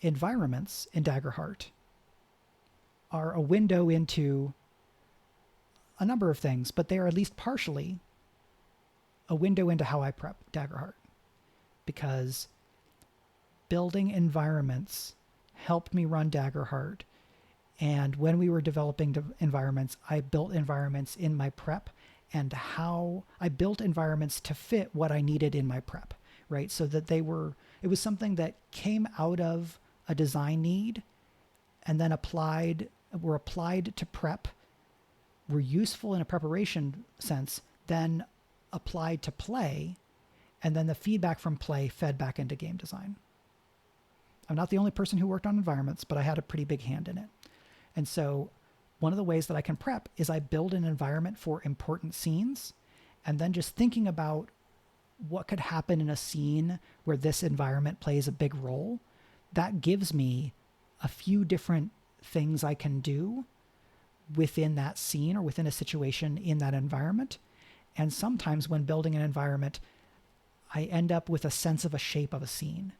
Environments in Daggerheart are a window into a number of things, but they are at least partially a window into how I prep Daggerheart, because building environments helped me run Daggerheart. And when we were developing environments, I built environments in my prep and how I built environments to fit what I needed in my prep, right? So that it was something that came out of a design need and then were applied to prep, were useful in a preparation sense, then applied to play, and then the feedback from play fed back into game design. I'm not the only person who worked on environments, but I had a pretty big hand in it. And so one of the ways that I can prep is I build an environment for important scenes, and then just thinking about what could happen in a scene where this environment plays a big role, that gives me a few different things I can do within that scene or within a situation in that environment. And sometimes when building an environment, I end up with a sense of a shape of a scene.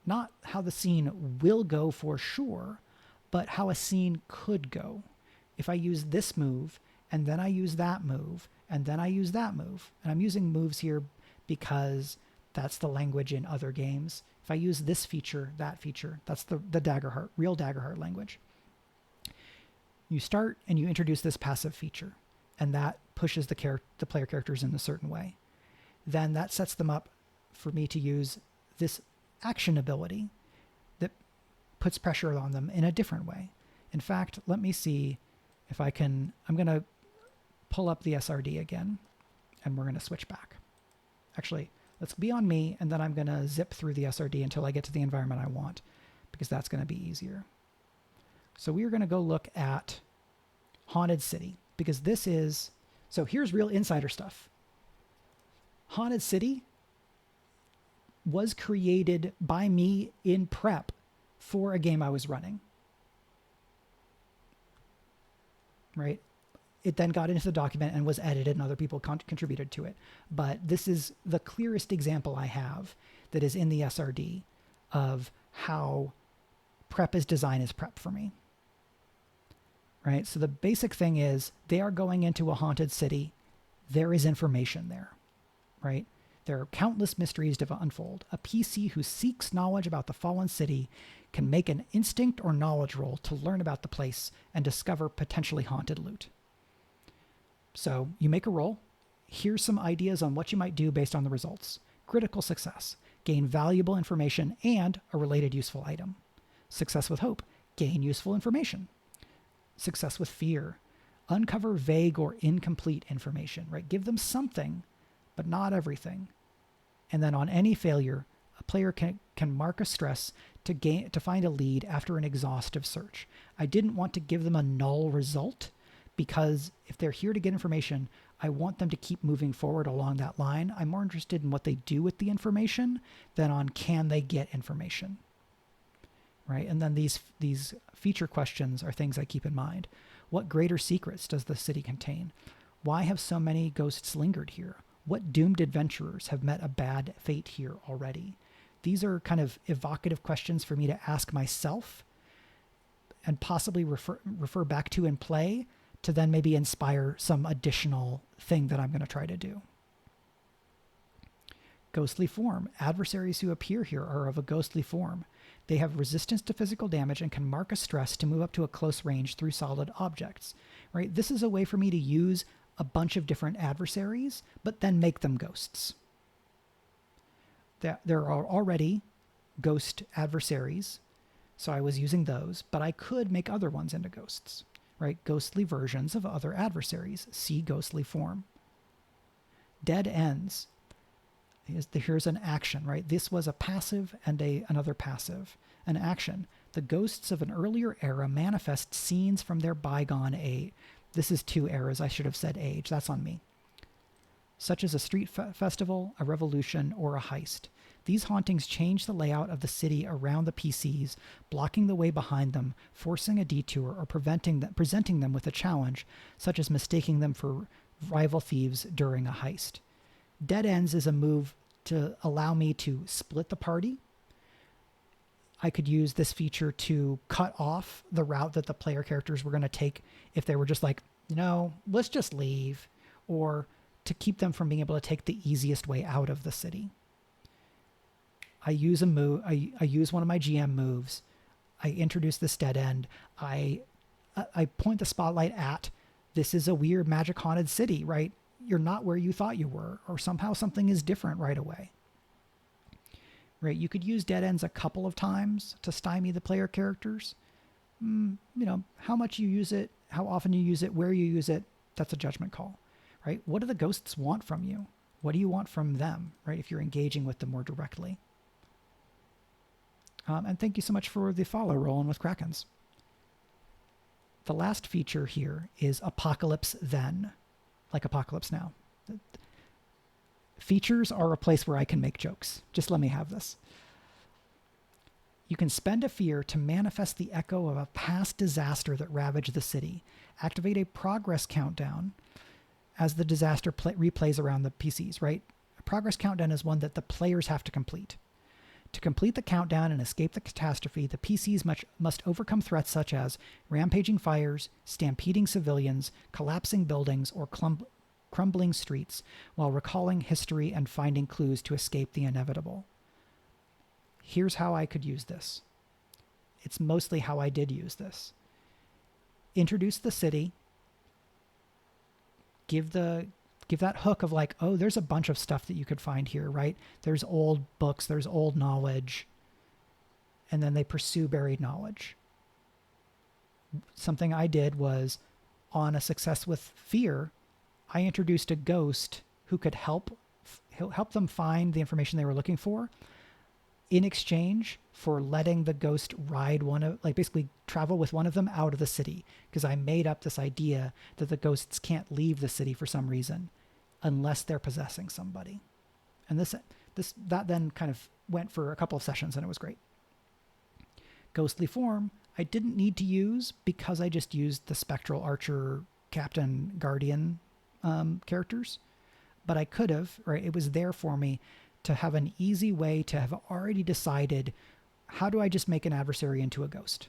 Not how the scene will go for sure, but how a scene could go. If I use this move, and then I use that move, and then I use that move. And I'm using moves here because that's the language in other games. If I use this feature, that feature, that's the Daggerheart, real Daggerheart language. You start and you introduce this passive feature, and that pushes the player characters in a certain way. Then that sets them up for me to use this action ability that puts pressure on them in a different way. In fact, let me see if I can. I'm going to pull up the SRD again, and we're going to switch back. Actually, let's be on me, and then I'm going to zip through the SRD until I get to the environment I want, because that's going to be easier. So we are going to go look at Haunted City, because this is, so here's real insider stuff. Haunted City was created by me in prep for a game I was running. Right? It then got into the document and was edited, and other people contributed to it. But this is the clearest example I have that is in the SRD of how prep is designed as prep for me. Right? So the basic thing is they are going into a haunted city. There is information there. Right? There are countless mysteries to unfold. A PC who seeks knowledge about the fallen city can make an instinct or knowledge roll to learn about the place and discover potentially haunted loot. So you make a roll. Here's some ideas on what you might do based on the results. Critical success. Gain valuable information and a related useful item. Success with hope. Gain useful information. Success with fear. Uncover vague or incomplete information, right? Give them something, but not everything. And then on any failure, a player can mark a stress to find a lead after an exhaustive search. I didn't want to give them a null result, because if they're here to get information, I want them to keep moving forward along that line. I'm more interested in what they do with the information than on can they get information. Right? And then these feature questions are things I keep in mind. What greater secrets does the city contain? Why have so many ghosts lingered here? What doomed adventurers have met a bad fate here already? These are kind of evocative questions for me to ask myself and possibly refer back to in play to then maybe inspire some additional thing that I'm going to try to do. Ghostly form. Adversaries who appear here are of a ghostly form. They have resistance to physical damage and can mark a stress to move up to a close range through solid objects. Right? This is a way for me to use a bunch of different adversaries, but then make them ghosts. There are already ghost adversaries, so I was using those, but I could make other ones into ghosts. Right? Ghostly versions of other adversaries. See ghostly form. Dead ends. Here's an action, right? This was a passive and another passive. An action. The ghosts of an earlier era manifest scenes from their bygone age. This is 2 eras. I should have said age. That's on me. Such as a street festival, a revolution, or a heist. These hauntings change the layout of the city around the PCs, blocking the way behind them, forcing a detour, or presenting them with a challenge, such as mistaking them for rival thieves during a heist. Dead ends is a move to allow me to split the party. I could use this feature to cut off the route that the player characters were going to take if they were just like, let's just leave, or to keep them from being able to take the easiest way out of the city. I use a move. I use one of my GM moves. I introduce this dead end. I point the spotlight at, this is a weird magic haunted city, right? you're not where you thought you were, or somehow something is different right away. Right? You could use dead ends a couple of times to stymie the player characters. How much you use it, how often you use it, where you use it, that's a judgment call, right? What do the ghosts want from you? What do you want from them, right? If you're engaging with them more directly. And thank you so much for the follow, Rolling with Krakens. The last feature here is Apocalypse Then, like Apocalypse Now. Features are a place where I can make jokes. Just let me have this. You can spend a fear to manifest the echo of a past disaster that ravaged the city. Activate a progress countdown as the disaster replays around the PCs, right? A progress countdown is one that the players have to complete. To complete the countdown and escape the catastrophe, the PCs must overcome threats such as rampaging fires, stampeding civilians, collapsing buildings, or crumbling streets, while recalling history and finding clues to escape the inevitable. Here's how I could use this. It's mostly how I did use this. Introduce the city. Give that hook of like, oh, there's a bunch of stuff that you could find here, right? There's old books, there's old knowledge. And then they pursue buried knowledge. Something I did was, on a success with fear, I introduced a ghost who could help them find the information they were looking for, in exchange for letting the ghost ride basically travel with one of them out of the city. Because I made up this idea that the ghosts can't leave the city for some reason unless they're possessing somebody. And that then kind of went for a couple of sessions, and it was great. Ghostly form, I didn't need to use because I just used the Spectral Archer, Captain, Guardian characters. But I could have, right? It was there for me to have an easy way to have already decided, how do I just make an adversary into a ghost?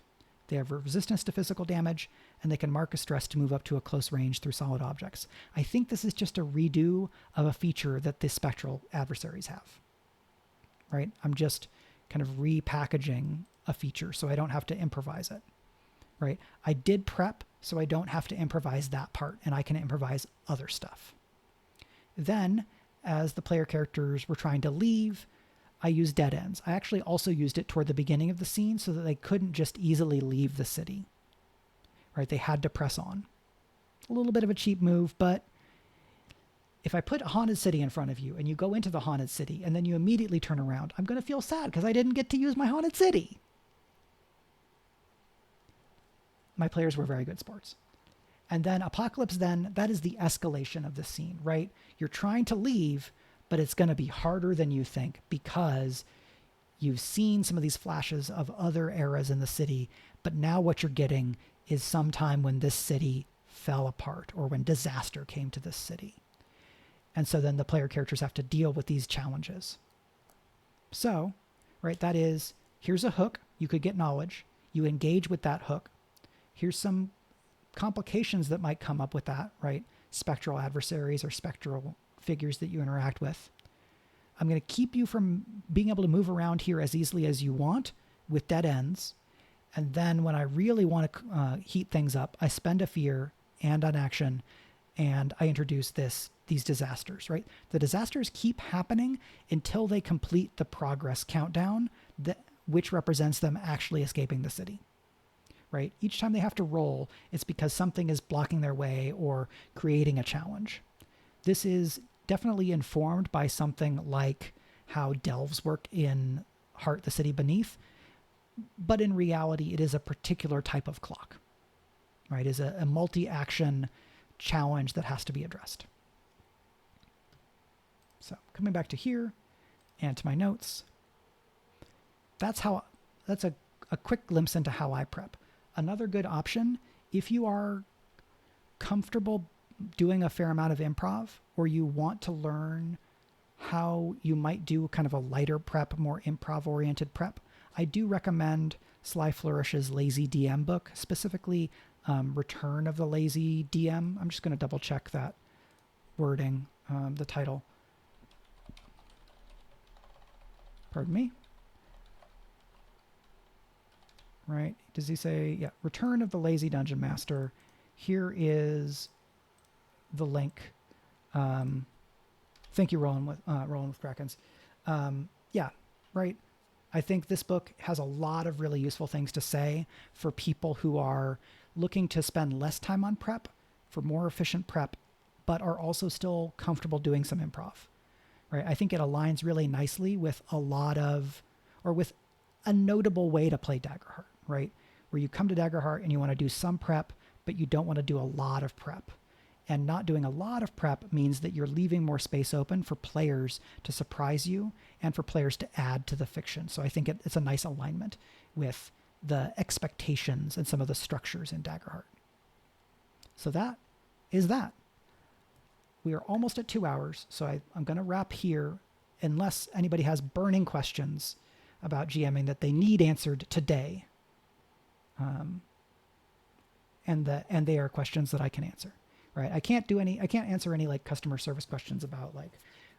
They have resistance to physical damage, and they can mark a stress to move up to a close range through solid objects. I think this is just a redo of a feature that the spectral adversaries have, right? I'm just kind of repackaging a feature so I don't have to improvise it, right? I did prep so I don't have to improvise that part, and I can improvise other stuff. Then, as the player characters were trying to leave, I used dead ends. I actually also used it toward the beginning of the scene so that they couldn't just easily leave the city. Right? They had to press on. A little bit of a cheap move, but if I put a haunted city in front of you and you go into the haunted city and then you immediately turn around, I'm going to feel sad because I didn't get to use my haunted city. My players were very good sports. And then Apocalypse Then, that is the escalation of the scene, right? You're trying to leave, but it's going to be harder than you think because you've seen some of these flashes of other eras in the city, but now what you're getting is some time when this city fell apart or when disaster came to this city. And so then the player characters have to deal with these challenges. So, right, that is, here's a hook. You could get knowledge. You engage with that hook. Here's some complications that might come up with that, right? Spectral adversaries or spectral figures that you interact with. I'm going to keep you from being able to move around here as easily as you want with dead ends. And then when I really want to heat things up, I spend a fear and an action, and I introduce these disasters, right? The disasters keep happening until they complete the progress countdown, which represents them actually escaping the city. Right? Each time they have to roll, it's because something is blocking their way or creating a challenge. This is definitely informed by something like how delves work in Heart, the City Beneath, but in reality, it is a particular type of clock, right? It's a multi-action challenge that has to be addressed. So coming back to here and to my notes, that's a quick glimpse into how I prep. Another good option, if you are comfortable doing a fair amount of improv, or you want to learn how you might do kind of a lighter prep, more improv-oriented prep, I do recommend Sly Flourish's Lazy DM book, specifically Return of the Lazy DM. I'm just going to double check that wording, the title. Pardon me. Right? Does he say, yeah, Return of the Lazy Dungeon Master. Here is the link Thank you, Rolling with Krakens. Yeah, right. I think this book has a lot of really useful things to say for people who are looking to spend less time on prep, for more efficient prep, but are also still comfortable doing some improv. Right. I think it aligns really nicely with with a notable way to play Daggerheart. Right, where you come to Daggerheart and you want to do some prep, but you don't want to do a lot of prep. And not doing a lot of prep means that you're leaving more space open for players to surprise you and for players to add to the fiction. So I think it's a nice alignment with the expectations and some of the structures in Daggerheart. So that is that. We are almost at 2 hours, so I'm going to wrap here unless anybody has burning questions about GMing that they need answered today. And they are questions that I can answer. Right. I can't answer any like customer service questions about like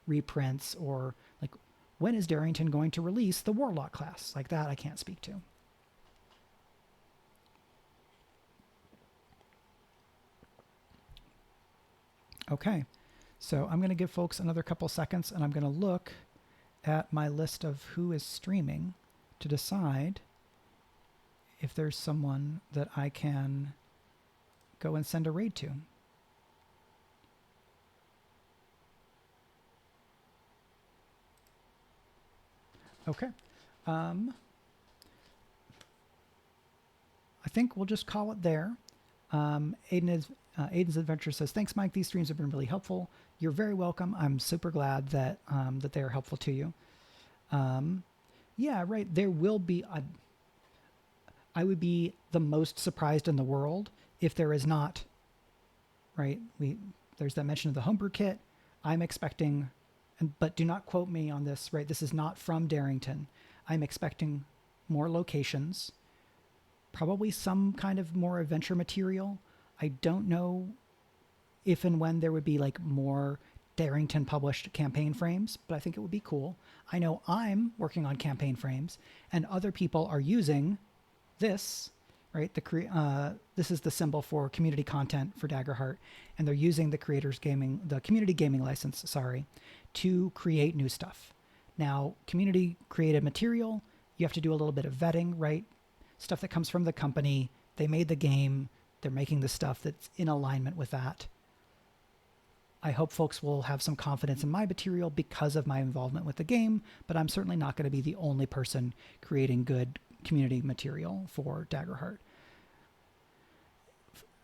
reprints or like when is Darrington going to release the Warlock class? Like that I can't speak to. Okay. So I'm going to give folks another couple seconds and I'm going to look at my list of who is streaming to decide if there's someone that I can go and send a raid to. Okay. I think we'll just call it there. Aiden's Adventure says, thanks, Mike. These streams have been really helpful. You're very welcome. I'm super glad that that they are helpful to you. Yeah, right. There will be I would be the most surprised in the world if there is not, right? There's that mention of the homebrew kit. I'm expecting, but do not quote me on this, right? This is not from Darrington. I'm expecting more locations, probably some kind of more adventure material. I don't know if and when there would be like more Darrington published campaign frames, but I think it would be cool. I know I'm working on campaign frames and other people are using this, right? This is the symbol for community content for Daggerheart, and they're using the community gaming license, to create new stuff. Now, community created material, you have to do a little bit of vetting, right? Stuff that comes from the company. They made the game. They're making the stuff that's in alignment with that. I hope folks will have some confidence in my material because of my involvement with the game, but I'm certainly not going to be the only person creating good community material for Daggerheart.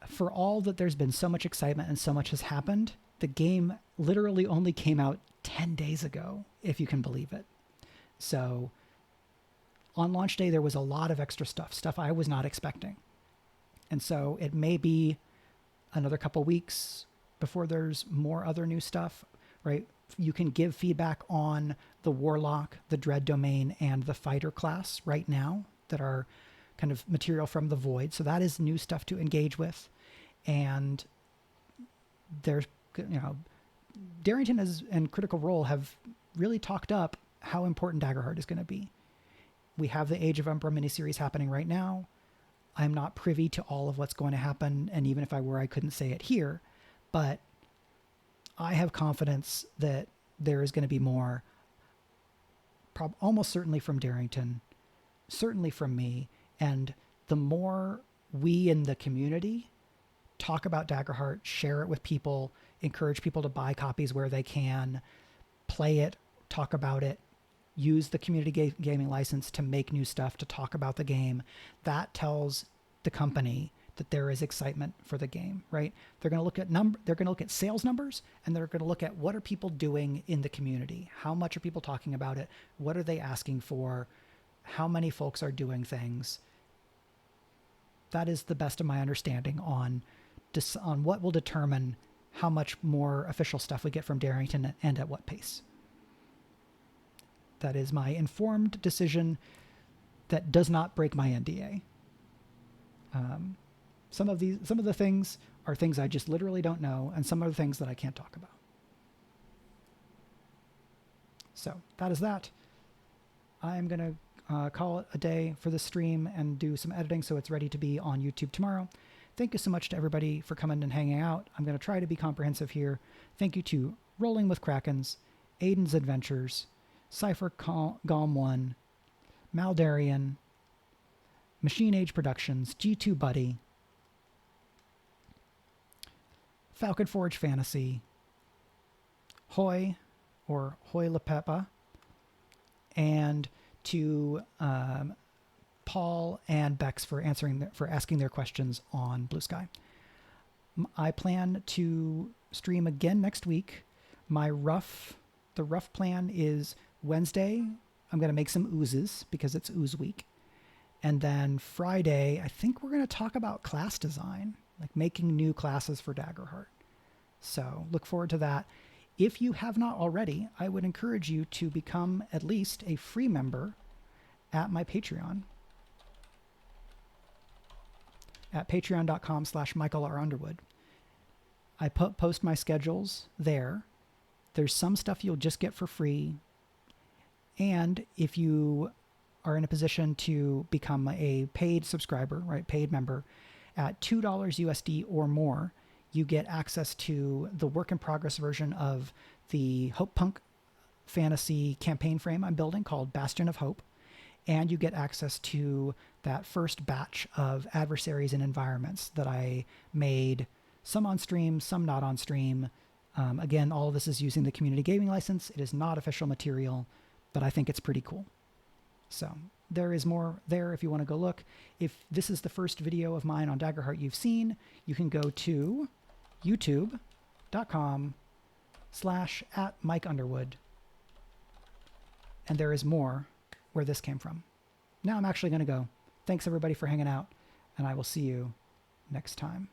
For all that there's been so much excitement and so much has happened, the game literally only came out 10 days ago, if you can believe it. So on launch day, there was a lot of extra stuff I was not expecting. And so it may be another couple weeks before there's more other new stuff, right? You can give feedback on the Warlock, the Dread Domain, and the Fighter class right now that are kind of material from the Void. So that is new stuff to engage with. And there's, Darrington and Critical Role have really talked up how important Daggerheart is going to be. We have the Age of Umbra miniseries happening right now. I'm not privy to all of what's going to happen, and even if I were, I couldn't say it here. But I have confidence that there is going to be more, almost certainly from Darrington, certainly from me. And the more we in the community talk about Daggerheart, share it with people, encourage people to buy copies where they can, play it, talk about it, use the community gaming license to make new stuff, to talk about the game, that tells the company that there is excitement for the game, right? They're going to look at they're going to look at sales numbers, and they're going to look at what are people doing in the community? How much are people talking about it? What are they asking for? How many folks are doing things? That is the best of my understanding on what will determine how much more official stuff we get from Darrington and at what pace. That is my informed decision that does not break my NDA. Some of the things are things I just literally don't know, and some are the things that I can't talk about. So that is that. I'm going to call it a day for the stream and do some editing so it's ready to be on YouTube tomorrow. Thank you so much to everybody for coming and hanging out. I'm going to try to be comprehensive here. Thank you to Rolling with Krakens, Aiden's Adventures, Cypher Golem 1, Maldarian, Machine Age Productions, G2 Buddy, Falcon Forge Fantasy, Hoy or Hoy LaPepa, and to Paul and Bex for asking their questions on Blue Sky. I plan to stream again next week. The rough plan is Wednesday, I'm going to make some oozes because it's ooze week. And then Friday, I think we're going to talk about class design, like making new classes for Daggerheart. So look forward to that. If you have not already, I would encourage you to become at least a free member at my Patreon at patreon.com/MichaelRUnderwood. I post my schedules there. There's some stuff you'll just get for free. And if you are in a position to become a paid subscriber, right, paid member, at $2 USD or more, you get access to the work in progress version of the Hope Punk fantasy campaign frame I'm building called Bastion of Hope. And you get access to that first batch of adversaries and environments that I made, some on stream, some not on stream. Again, all of this is using the community gaming license. It is not official material, but I think it's pretty cool. So there is more there if you want to go look. If this is the first video of mine on Daggerheart you've seen, you can go to youtube.com/@MikeUnderwood. And there is more where this came from. Now I'm actually going to go. Thanks everybody for hanging out, and I will see you next time.